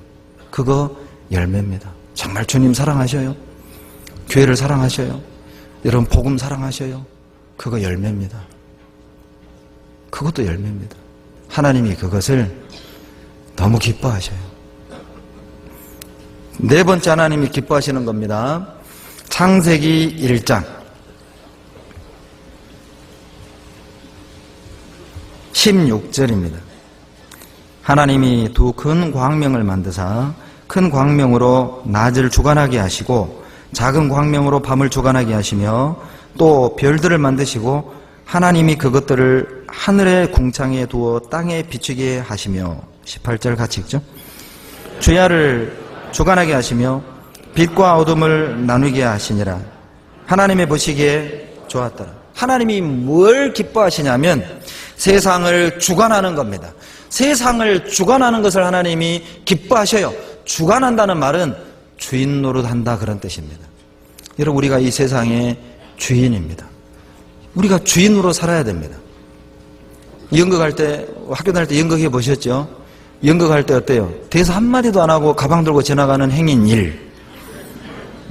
그거 열매입니다. 정말 주님 사랑하셔요? 교회를 사랑하셔요? 여러분 복음 사랑하셔요? 그거 열매입니다. 그것도 열매입니다. 하나님이 그것을 너무 기뻐하셔요. 네 번째 하나님이 기뻐하시는 겁니다. 창세기 1장 16절입니다. 하나님이 두 큰 광명을 만드사 큰 광명으로 낮을 주관하게 하시고 작은 광명으로 밤을 주관하게 하시며 또 별들을 만드시고 하나님이 그것들을 하늘의 궁창에 두어 땅에 비추게 하시며 18절 같이 읽죠. 주야를 주관하게 하시며 빛과 어둠을 나누게 하시니라. 하나님의 보시기에 좋았더라. 하나님이 뭘 기뻐하시냐면 세상을 주관하는 겁니다. 세상을 주관하는 것을 하나님이 기뻐하셔요. 주관한다는 말은 주인 노릇한다 그런 뜻입니다. 여러분 우리가 이 세상의 주인입니다. 우리가 주인으로 살아야 됩니다. 연극할 때, 학교 다닐 때 연극해 보셨죠? 연극할 때 어때요? 대사 한마디도 안 하고 가방 들고 지나가는 행인 1,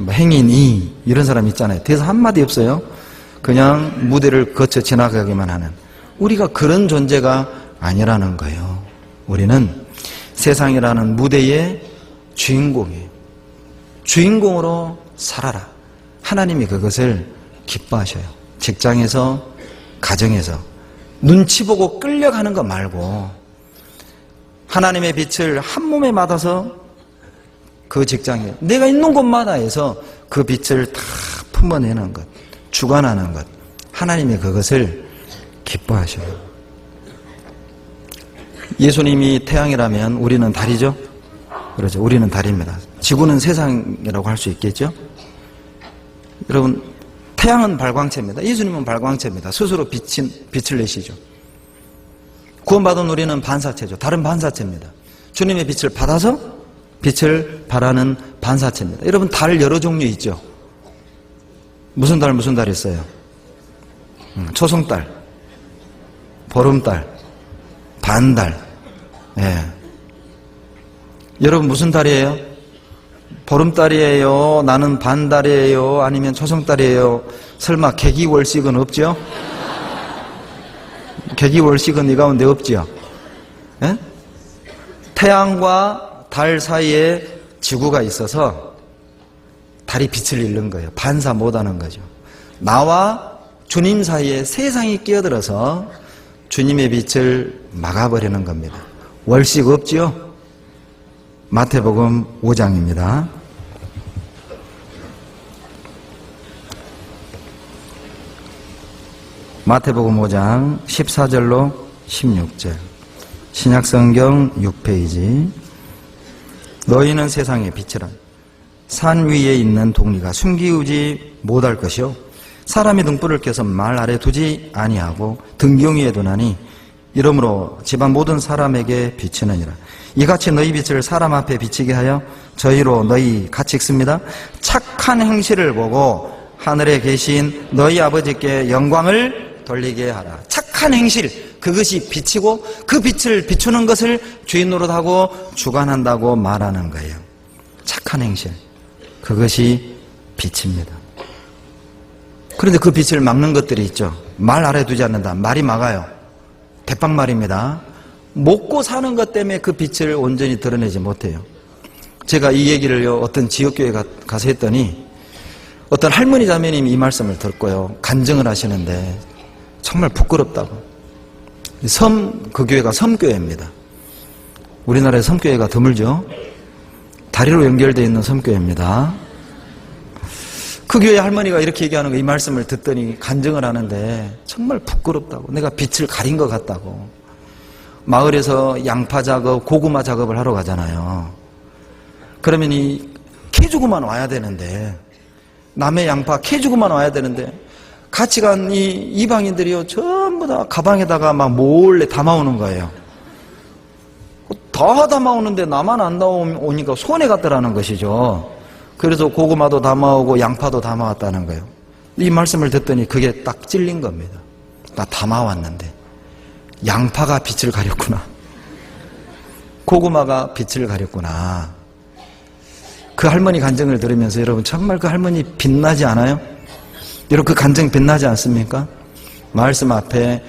행인 2 이런 사람 있잖아요. 대사 한마디 없어요. 그냥 무대를 거쳐 지나가기만 하는. 우리가 그런 존재가 아니라는 거예요. 우리는 세상이라는 무대의 주인공이에요. 주인공으로 살아라. 하나님이 그것을 기뻐하셔요. 직장에서, 가정에서 눈치 보고 끌려가는 거 말고 하나님의 빛을 한 몸에 받아서 그 직장에 내가 있는 곳마다 해서 그 빛을 다 품어내는 것, 주관하는 것, 하나님이 그것을 기뻐하셔요. 예수님이 태양이라면 우리는 달이죠? 그렇죠. 우리는 달입니다. 지구는 세상이라고 할 수 있겠죠? 여러분 태양은 발광체입니다. 예수님은 발광체입니다. 스스로 빛을 내시죠. 구원받은 우리는 반사체죠. 다른 반사체입니다. 주님의 빛을 받아서 빛을 발하는 반사체입니다. 여러분 달 여러 종류 있죠? 무슨 달 있어요? 초승달, 보름달, 반달. 예. 여러분 무슨 달이에요? 보름달이에요? 나는 반달이에요? 아니면 초승달이에요? 설마 개기월식은 없죠? 개기월식은 이 가운데 없죠? 예? 태양과 달 사이에 지구가 있어서 달이 빛을 잃는 거예요. 반사 못하는 거죠. 나와 주님 사이에 세상이 끼어들어서 주님의 빛을 막아버리는 겁니다. 월식 없지요? 마태복음 5장입니다. 마태복음 5장 14절로 16절 신약성경 6페이지. 너희는 세상의 빛이라. 산 위에 있는 동리가 숨기우지 못할 것이요 사람이 등불을 켜서 말 아래 두지 아니하고 등경 위에 두나니 이러므로 집안 모든 사람에게 비치느니라. 이같이 너희 빛을 사람 앞에 비치게 하여 저희로 너희 같이 읽습니다. 착한 행실을 보고 하늘에 계신 너희 아버지께 영광을 돌리게 하라. 착한 행실, 그것이 빛이고 그 빛을 비추는 것을 주인 노릇하고 주관한다고 말하는 거예요. 착한 행실, 그것이 빛입니다. 그런데 그 빛을 막는 것들이 있죠. 말 아래 두지 않는다. 말이 막아요. 대빵말입니다. 먹고 사는 것 때문에 그 빛을 온전히 드러내지 못해요. 제가 이 얘기를 어떤 지역교회 가서 했더니 어떤 할머니 자매님이 이 말씀을 듣고요, 간증을 하시는데 정말 부끄럽다고. 그 교회가 섬교회입니다. 우리나라에 섬교회가 드물죠. 다리로 연결되어 있는 섬교회입니다. 그 교회 할머니가 이렇게 얘기하는 거, 이 말씀을 듣더니 간증을 하는데 정말 부끄럽다고. 내가 빛을 가린 것 같다고. 마을에서 양파 작업, 고구마 작업을 하러 가잖아요. 그러면 이 캐주고만 와야 되는데, 남의 양파 캐주고만 와야 되는데, 같이 간 이 이방인들이요, 전부 다 가방에다가 막 몰래 담아오는 거예요. 다 담아오는데 나만 안 담아오니까 손해 갔더라는 것이죠. 그래서 고구마도 담아오고 양파도 담아왔다는 거예요. 이 말씀을 듣더니 그게 딱 찔린 겁니다. 나 담아왔는데 양파가 빛을 가렸구나, 고구마가 빛을 가렸구나. 그 할머니 간증을 들으면서 여러분 정말 그 할머니 빛나지 않아요? 여러분 그 간증 빛나지 않습니까? 말씀 앞에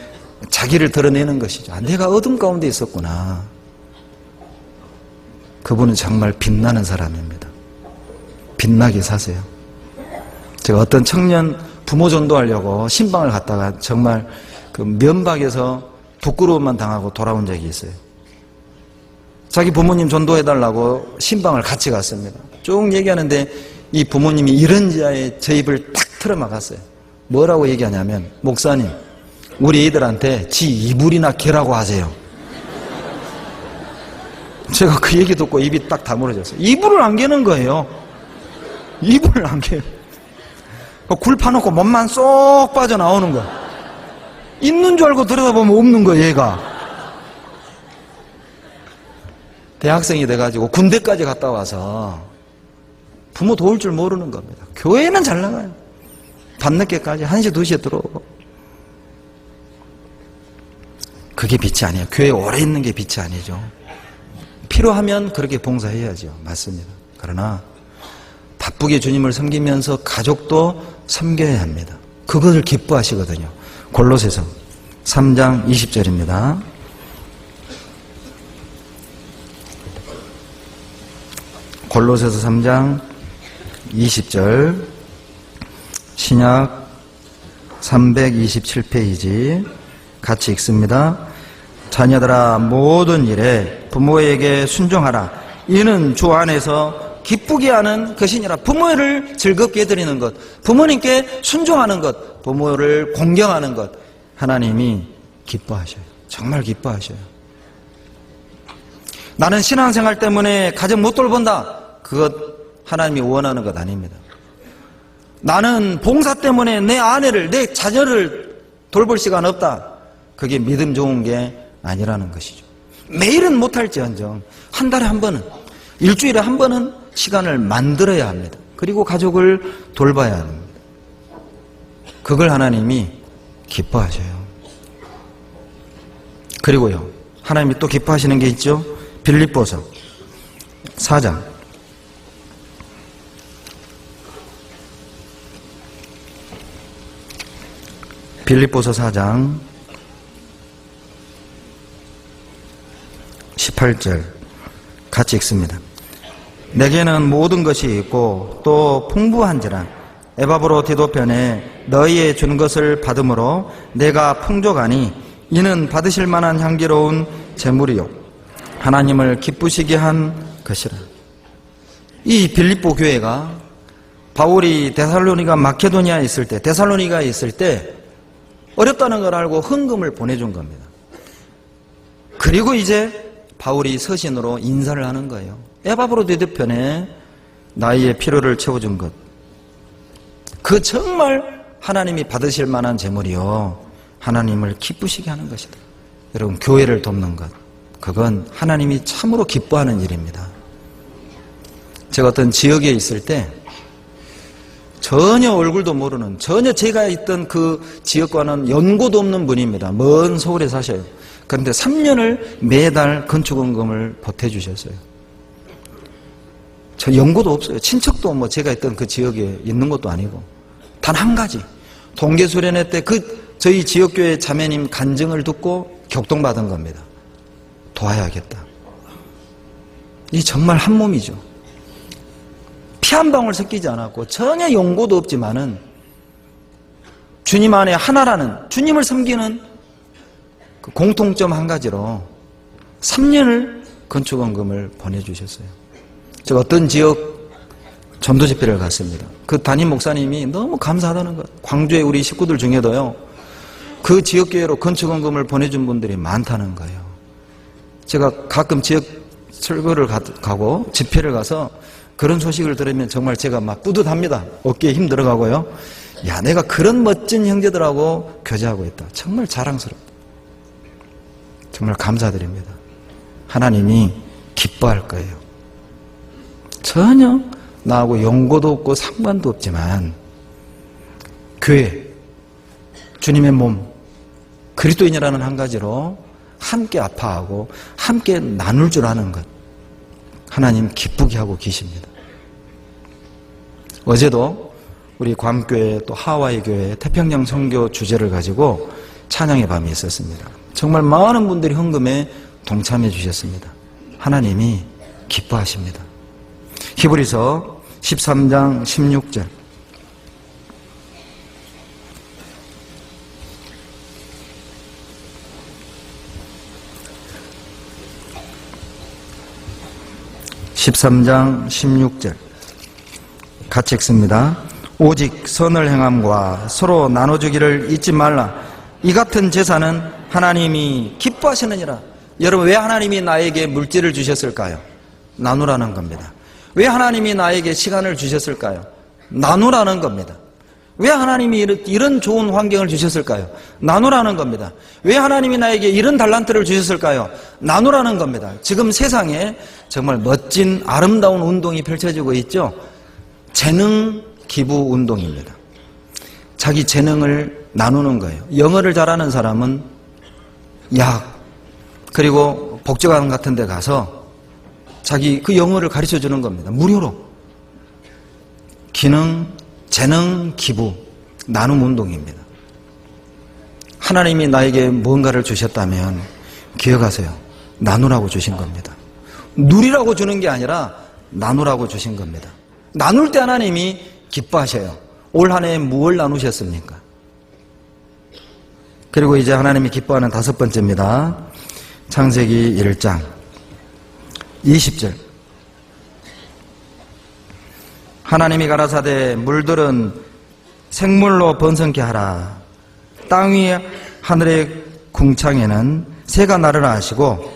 자기를 드러내는 것이죠. 내가 어둠 가운데 있었구나. 그분은 정말 빛나는 사람입니다. 빛나게 사세요. 제가 어떤 청년 부모 전도하려고 신방을 갔다가 정말 그 면박에서 부끄러움만 당하고 돌아온 적이 있어요. 자기 부모님 전도해달라고 신방을 같이 갔습니다. 쭉 얘기하는데 이 부모님이 이런 자에 제 입을 탁 틀어막았어요. 뭐라고 얘기하냐면, 목사님, 우리 애들한테 지 이불이나 개라고 하세요. 제가 그 얘기 듣고 입이 딱 다물어졌어요. 이불을 안 개는 거예요. 이불을 안 개요. 굴 파놓고 몸만 쏙 빠져나오는 거야. 있는 줄 알고 들여다보면 없는 거야, 얘가. 대학생이 돼가지고 군대까지 갔다 와서 부모 도울 줄 모르는 겁니다. 교회는 잘 나가요. 밤늦게까지 1시, 2시에 들어오고. 그게 빛이 아니에요. 교회에 오래 있는 게 빛이 아니죠. 필요하면 그렇게 봉사해야죠. 맞습니다. 그러나 바쁘게 주님을 섬기면서 가족도 섬겨야 합니다. 그것을 기뻐하시거든요. 골로새서 3장 20절입니다. 골로새서 3장 20절, 신약 327페이지 같이 읽습니다. 자녀들아, 모든 일에 부모에게 순종하라. 이는 주 안에서 기쁘게 하는 것이니라. 부모를 즐겁게 해드리는 것, 부모님께 순종하는 것, 부모를 공경하는 것, 하나님이 기뻐하셔요. 정말 기뻐하셔요. 나는 신앙생활 때문에 가정 못 돌본다, 그것 하나님이 원하는 것 아닙니다. 나는 봉사 때문에 내 아내를, 내 자녀를 돌볼 시간 없다, 그게 믿음 좋은 게 아니라는 것이죠. 매일은 못할지언정 한 달에 한 번은, 일주일에 한 번은 시간을 만들어야 합니다. 그리고 가족을 돌봐야 합니다. 그걸 하나님이 기뻐하셔요. 그리고요, 하나님이 또 기뻐하시는 게 있죠. 빌립보서 4장 빌립보서 4장 18절 같이 읽습니다. 내게는 모든 것이 있고 또 풍부한지라 에바브로 디도편에 너희의 준 것을 받음으로 내가 풍족하니 이는 받으실 만한 향기로운 제물이요 하나님을 기쁘시게 한 것이라. 이 빌립보 교회가 바울이 데살로니가 마케도니아에 있을 때, 데살로니가에 있을 때 어렵다는 걸 알고 헌금을 보내준 겁니다. 그리고 이제 바울이 서신으로 인사를 하는 거예요. 에바브로 디도편에 나의 필요를 채워준 것, 그 정말 하나님이 받으실 만한 재물이요, 하나님을 기쁘시게 하는 것이다. 여러분, 교회를 돕는 것, 그건 하나님이 참으로 기뻐하는 일입니다. 제가 어떤 지역에 있을 때 전혀 얼굴도 모르는, 전혀 제가 있던 그 지역과는 연고도 없는 분입니다. 먼 서울에 사셔요. 그런데 3년을 매달 건축원금을 보태주셨어요. 저 연고도 없어요. 친척도 뭐 제가 있던 그 지역에 있는 것도 아니고, 단 한 가지, 동계수련회 때 저희 지역교회 자매님 간증을 듣고 격동받은 겁니다. 도와야겠다. 이 정말 한 몸이죠. 피 한 방울 섞이지 않았고 전혀 연고도 없지만은 주님 안에 하나라는, 주님을 섬기는 그 공통점 한 가지로 3년을 건축원금을 보내주셨어요. 제가 어떤 지역 전도 집회를 갔습니다. 그 담임 목사님이 너무 감사하다는 것. 광주에 우리 식구들 중에도요, 그 지역교회로 건축원금을 보내준 분들이 많다는 거예요. 제가 가끔 지역 설교를 가고 집회를 가서 그런 소식을 들으면 정말 제가 막 뿌듯합니다. 어깨에 힘 들어가고요. 야, 내가 그런 멋진 형제들하고 교제하고 있다. 정말 자랑스럽다. 정말 감사드립니다. 하나님이 기뻐할 거예요. 전혀 나하고 연고도 없고 상관도 없지만 교회, 주님의 몸, 그리스도인이라는 한 가지로 함께 아파하고 함께 나눌 줄 아는 것, 하나님 기쁘게 하고 계십니다. 어제도 우리 괌교회 또 하와이 교회 태평양 선교 주제를 가지고 찬양의 밤이 있었습니다. 정말 많은 분들이 헌금에 동참해 주셨습니다. 하나님이 기뻐하십니다. 히브리서 13장 16절. (13장 16절) 같이 읽습니다. 오직 선을 행함과 서로 나눠주기를 잊지 말라. 이 같은 제사는 하나님이 기뻐하시느니라. 여러분, 왜 하나님이 나에게 물질을 주셨을까요? 나누라는 겁니다. 왜 하나님이 나에게 시간을 주셨을까요? 나누라는 겁니다. 왜 하나님이 이런 좋은 환경을 주셨을까요? 나누라는 겁니다. 왜 하나님이 나에게 이런 달란트를 주셨을까요? 나누라는 겁니다. 지금 세상에 정말 멋진 아름다운 운동이 펼쳐지고 있죠. 재능 기부 운동입니다. 자기 재능을 나누는 거예요. 영어를 잘하는 사람은 약, 그리고 복지관 같은 데 가서 자기 그 영어를 가르쳐 주는 겁니다. 무료로. 기능, 재능, 기부, 나눔 운동입니다. 하나님이 나에게 뭔가를 주셨다면 기억하세요. 나누라고 주신 겁니다. 누리라고 주는 게 아니라 나누라고 주신 겁니다. 나눌 때 하나님이 기뻐하셔요. 올 한 해에 무엇을 나누셨습니까? 그리고 이제 하나님이 기뻐하는 다섯 번째입니다. 창세기 1장 20절. 하나님이 가라사대 물들은 생물로 번성케 하라. 땅 위 하늘의 궁창에는 새가 나르라 하시고,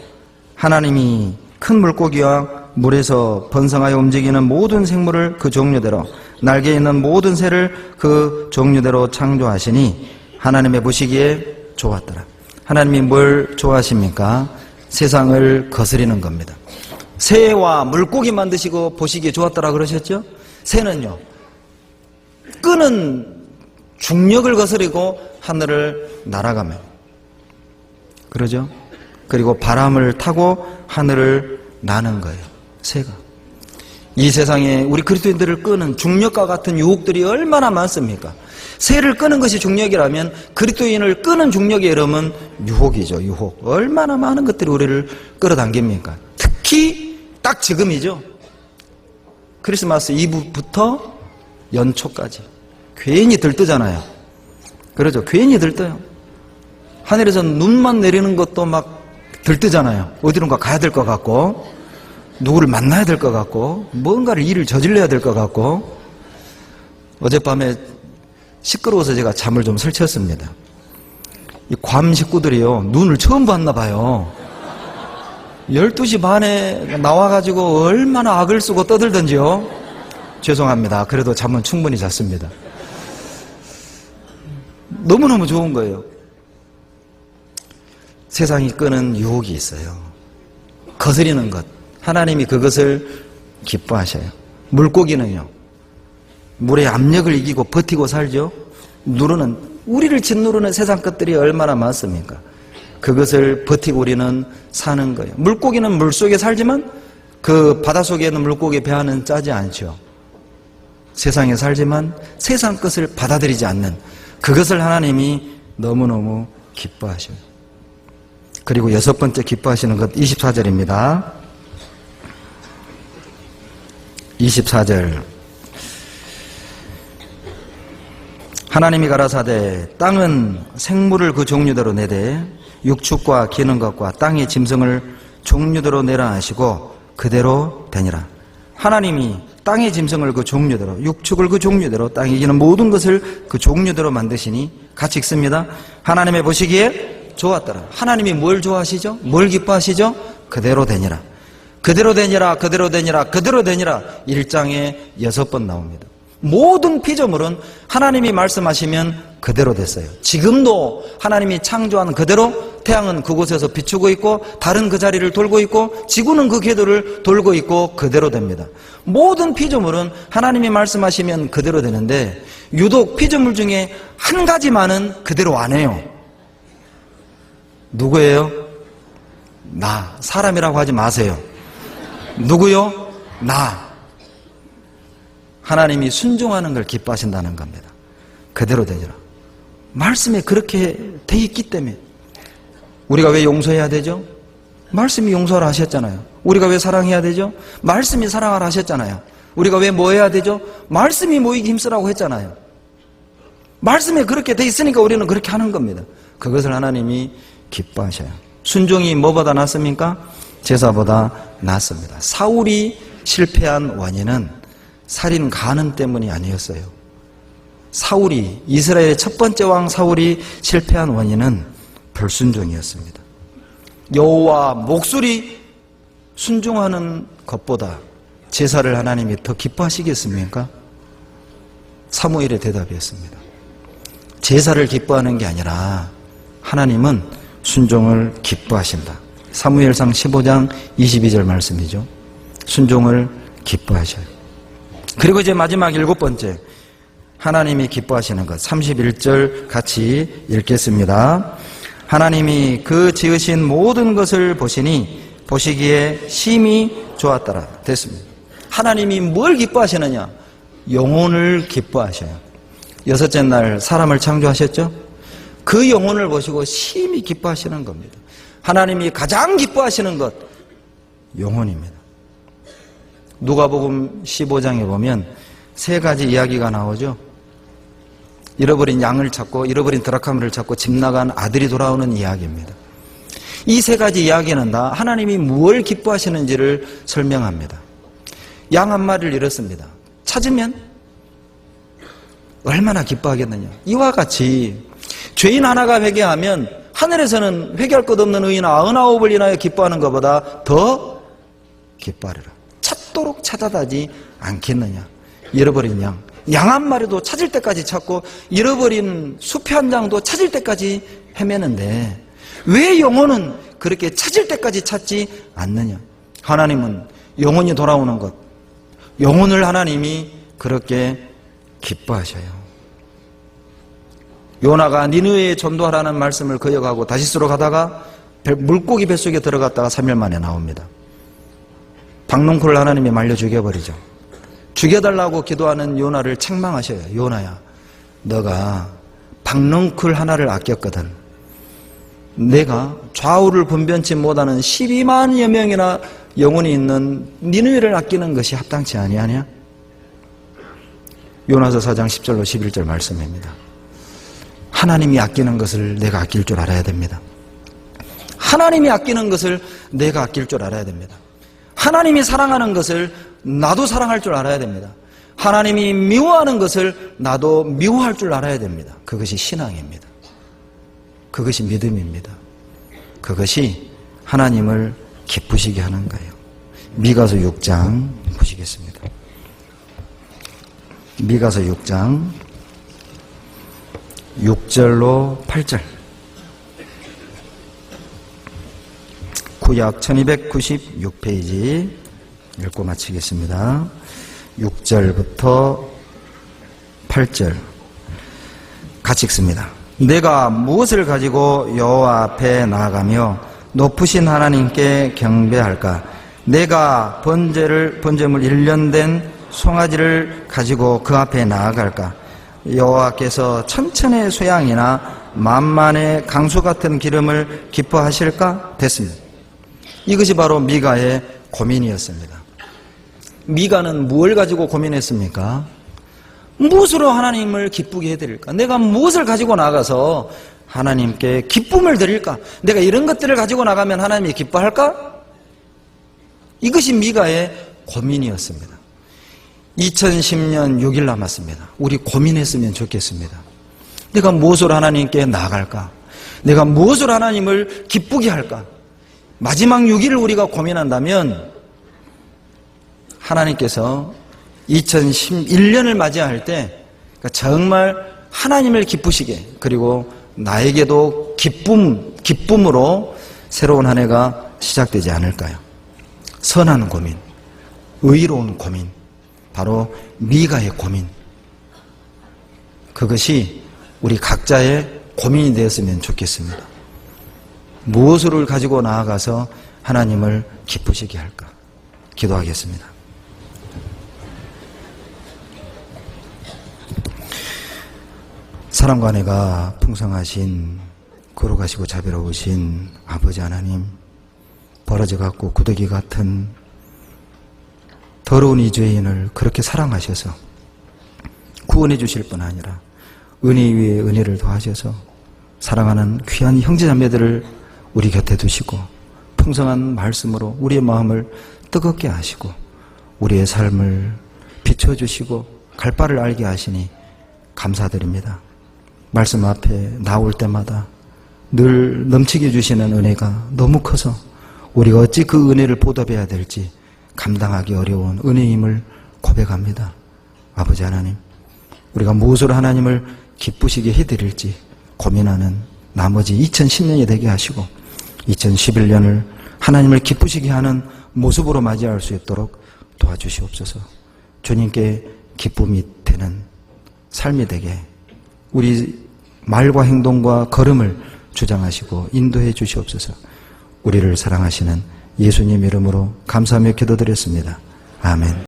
하나님이 큰 물고기와 물에서 번성하여 움직이는 모든 생물을 그 종류대로, 날개 있는 모든 새를 그 종류대로 창조하시니 하나님의 보시기에 좋았더라. 하나님이 뭘 좋아하십니까? 세상을 거스리는 겁니다. 새와 물고기 만드시고 보시기에 좋았더라 그러셨죠? 새는요, 끄는 중력을 거스리고 하늘을 날아가면, 그러죠? 그리고 바람을 타고 하늘을 나는 거예요. 새가. 이 세상에 우리 그리스도인들을 끄는 중력과 같은 유혹들이 얼마나 많습니까? 새를 끄는 것이 중력이라면 그리스도인을 끄는 중력의 이름은 유혹이죠. 유혹. 얼마나 많은 것들이 우리를 끌어당깁니까? 특히 딱 지금이죠. 크리스마스 이브부터 연초까지 괜히 들뜨잖아요. 그러죠. 괜히 들떠요. 하늘에서 눈만 내리는 것도 막 들뜨잖아요. 어디론가 가야 될 것 같고, 누구를 만나야 될 것 같고, 뭔가를 일을 저질러야 될 것 같고. 어젯밤에 시끄러워서 제가 잠을 좀 설쳤습니다. 이 괌 식구들이요, 눈을 처음 봤나 봐요. 12시 반에 나와가지고 얼마나 악을 쓰고 떠들던지요. 죄송합니다. 그래도 잠은 충분히 잤습니다. 너무너무 좋은 거예요. 세상이 끄는 유혹이 있어요. 거스리는 것. 하나님이 그것을 기뻐하셔요. 물고기는요, 물의 압력을 이기고 버티고 살죠. 우리를 짓누르는 세상 것들이 얼마나 많습니까? 그것을 버티고 우리는 사는 거예요. 물고기는 물속에 살지만 그 바닷속에 있는 물고기 배안은 짜지 않죠. 세상에 살지만 세상 것을 받아들이지 않는 그것을 하나님이 너무너무 기뻐하셔요. 그리고 여섯 번째 기뻐하시는 것 24절입니다. 24절. 하나님이 가라사대 땅은 생물을 그 종류대로 내되 육축과 기는 것과 땅의 짐승을 종류대로 내라 하시고 그대로 되니라. 하나님이 땅의 짐승을 그 종류대로, 육축을 그 종류대로, 땅에 기는 모든 것을 그 종류대로 만드시니, 같이 읽습니다. 하나님의 보시기에 좋았더라. 하나님이 뭘 좋아하시죠? 뭘 기뻐하시죠? 그대로 되니라. 그대로 되니라, 그대로 되니라, 그대로 되니라. 1장에 6번 나옵니다. 모든 피조물은 하나님이 말씀하시면 그대로 됐어요. 지금도 하나님이 창조한 그대로 태양은 그곳에서 비추고 있고 달은 그 자리를 돌고 있고 지구는 그 궤도를 돌고 있고 그대로 됩니다. 모든 피조물은 하나님이 말씀하시면 그대로 되는데 유독 피조물 중에 한 가지만은 그대로 안 해요. 누구예요? 나. 사람이라고 하지 마세요. 누구요? 나. 하나님이 순종하는 걸 기뻐하신다는 겁니다. 그대로 되리라. 말씀에 그렇게 돼 있기 때문에. 우리가 왜 용서해야 되죠? 말씀이 용서를 하셨잖아요. 우리가 왜 사랑해야 되죠? 말씀이 사랑하라 하셨잖아요. 우리가 왜 뭐 해야 되죠? 말씀이 모이기 힘쓰라고 했잖아요. 말씀에 그렇게 돼 있으니까 우리는 그렇게 하는 겁니다. 그것을 하나님이 기뻐하셔요. 순종이 뭐보다 낫습니까? 제사보다 낫습니다. 사울이 실패한 원인은 살인 간음 때문이 아니었어요. 사울이, 이스라엘의 첫 번째 왕 사울이 실패한 원인은 불순종이었습니다. 여호와 목소리 순종하는 것보다 제사를 하나님이 더 기뻐하시겠습니까? 사무엘의 대답이었습니다. 제사를 기뻐하는 게 아니라 하나님은 순종을 기뻐하신다. 사무엘상 15장 22절 말씀이죠. 순종을 기뻐하셔요. 그리고 이제 마지막 7번째, 하나님이 기뻐하시는 것 31절 같이 읽겠습니다. 하나님이 그 지으신 모든 것을 보시니 보시기에 심히 좋았더라. 됐습니다. 하나님이 뭘 기뻐하시느냐? 영혼을 기뻐하셔요. 여섯째 날 사람을 창조하셨죠? 그 영혼을 보시고 심히 기뻐하시는 겁니다. 하나님이 가장 기뻐하시는 것, 영혼입니다. 누가복음 15장에 보면 세 가지 이야기가 나오죠. 잃어버린 양을 찾고 잃어버린 드라카미를 찾고 집 나간 아들이 돌아오는 이야기입니다. 이 세 가지 이야기는 다 하나님이 무엇을 기뻐하시는지를 설명합니다. 양 한 마리를 잃었습니다. 찾으면 얼마나 기뻐하겠느냐. 이와 같이 죄인 하나가 회개하면 하늘에서는 회개할 것 없는 의인 99을 인하여 기뻐하는 것보다 더 기뻐하리라. 찾도록 찾아다지 않겠느냐. 잃어버린 양 한 마리도 찾을 때까지 찾고 잃어버린 숲의 한 장도 찾을 때까지 헤매는데 왜 영혼은 그렇게 찾을 때까지 찾지 않느냐. 하나님은 영혼이 돌아오는 것, 영혼을 하나님이 그렇게 기뻐하셔요. 요나가 니느웨에 전도하라는 말씀을 거역하고 다시스로 가다가 물고기 뱃속에 들어갔다가 3일 만에 나옵니다. 박농쿨을 하나님이 말려 죽여버리죠. 죽여달라고 기도하는 요나를 책망하셔요. 요나야, 너가 박농쿨 하나를 아꼈거든. 내가 좌우를 분변치 못하는 12만여 명이나 영혼이 있는 니느웨를 아끼는 것이 합당치 아니하냐? 요나서 4장 10절로 11절 말씀입니다. 하나님이 아끼는 것을 내가 아낄 줄 알아야 됩니다. 하나님이 아끼는 것을 내가 아낄 줄 알아야 됩니다. 하나님이 사랑하는 것을 나도 사랑할 줄 알아야 됩니다. 하나님이 미워하는 것을 나도 미워할 줄 알아야 됩니다. 그것이 신앙입니다. 그것이 믿음입니다. 그것이 하나님을 기쁘시게 하는 거예요. 미가서 6장 보시겠습니다. 미가서 6장 6절로 8절. 구약 1296페이지 읽고 마치겠습니다. 6절부터 8절 같이 읽습니다. 내가 무엇을 가지고 여호와 앞에 나아가며 높으신 하나님께 경배할까? 내가 번제물 1년 된 송아지를 가지고 그 앞에 나아갈까? 여호와께서 천천의 소양이나 만만의 강수 같은 기름을 기뻐하실까? 됐습니다. 이것이 바로 미가의 고민이었습니다. 미가는 무엇을 가지고 고민했습니까? 무엇으로 하나님을 기쁘게 해드릴까? 내가 무엇을 가지고 나가서 하나님께 기쁨을 드릴까? 내가 이런 것들을 가지고 나가면 하나님이 기뻐할까? 이것이 미가의 고민이었습니다. 2010년 6일 남았습니다. 우리 고민했으면 좋겠습니다. 내가 무엇으로 하나님께 나아갈까? 내가 무엇으로 하나님을 기쁘게 할까? 마지막 6일을 우리가 고민한다면 하나님께서 2011년을 맞이할 때 정말 하나님을 기쁘시게, 그리고 나에게도 기쁨으로 새로운 한 해가 시작되지 않을까요? 선한 고민, 의로운 고민, 바로 미가의 고민. 그것이 우리 각자의 고민이 되었으면 좋겠습니다. 무엇을 가지고 나아가서 하나님을 기쁘시게 할까? 기도하겠습니다. 사랑과 은혜가 풍성하신 거룩하시고 자비로우신 아버지 하나님, 벌어져갖고 구더기 같은 더러운 이 죄인을 그렇게 사랑하셔서 구원해 주실 뿐 아니라 은혜 위에 은혜를 더하셔서 사랑하는 귀한 형제자매들을 우리 곁에 두시고 풍성한 말씀으로 우리의 마음을 뜨겁게 하시고 우리의 삶을 비춰주시고 갈 바를 알게 하시니 감사드립니다. 말씀 앞에 나올 때마다 늘 넘치게 주시는 은혜가 너무 커서 우리가 어찌 그 은혜를 보답해야 될지 감당하기 어려운 은혜임을 고백합니다. 아버지 하나님, 우리가 무엇으로 하나님을 기쁘시게 해드릴지 고민하는 나머지 2010년이 되게 하시고 2011년을 하나님을 기쁘시게 하는 모습으로 맞이할 수 있도록 도와주시옵소서. 주님께 기쁨이 되는 삶이 되게 우리 말과 행동과 걸음을 주장하시고 인도해 주시옵소서. 우리를 사랑하시는 예수님 이름으로 감사하며 기도드렸습니다. 아멘.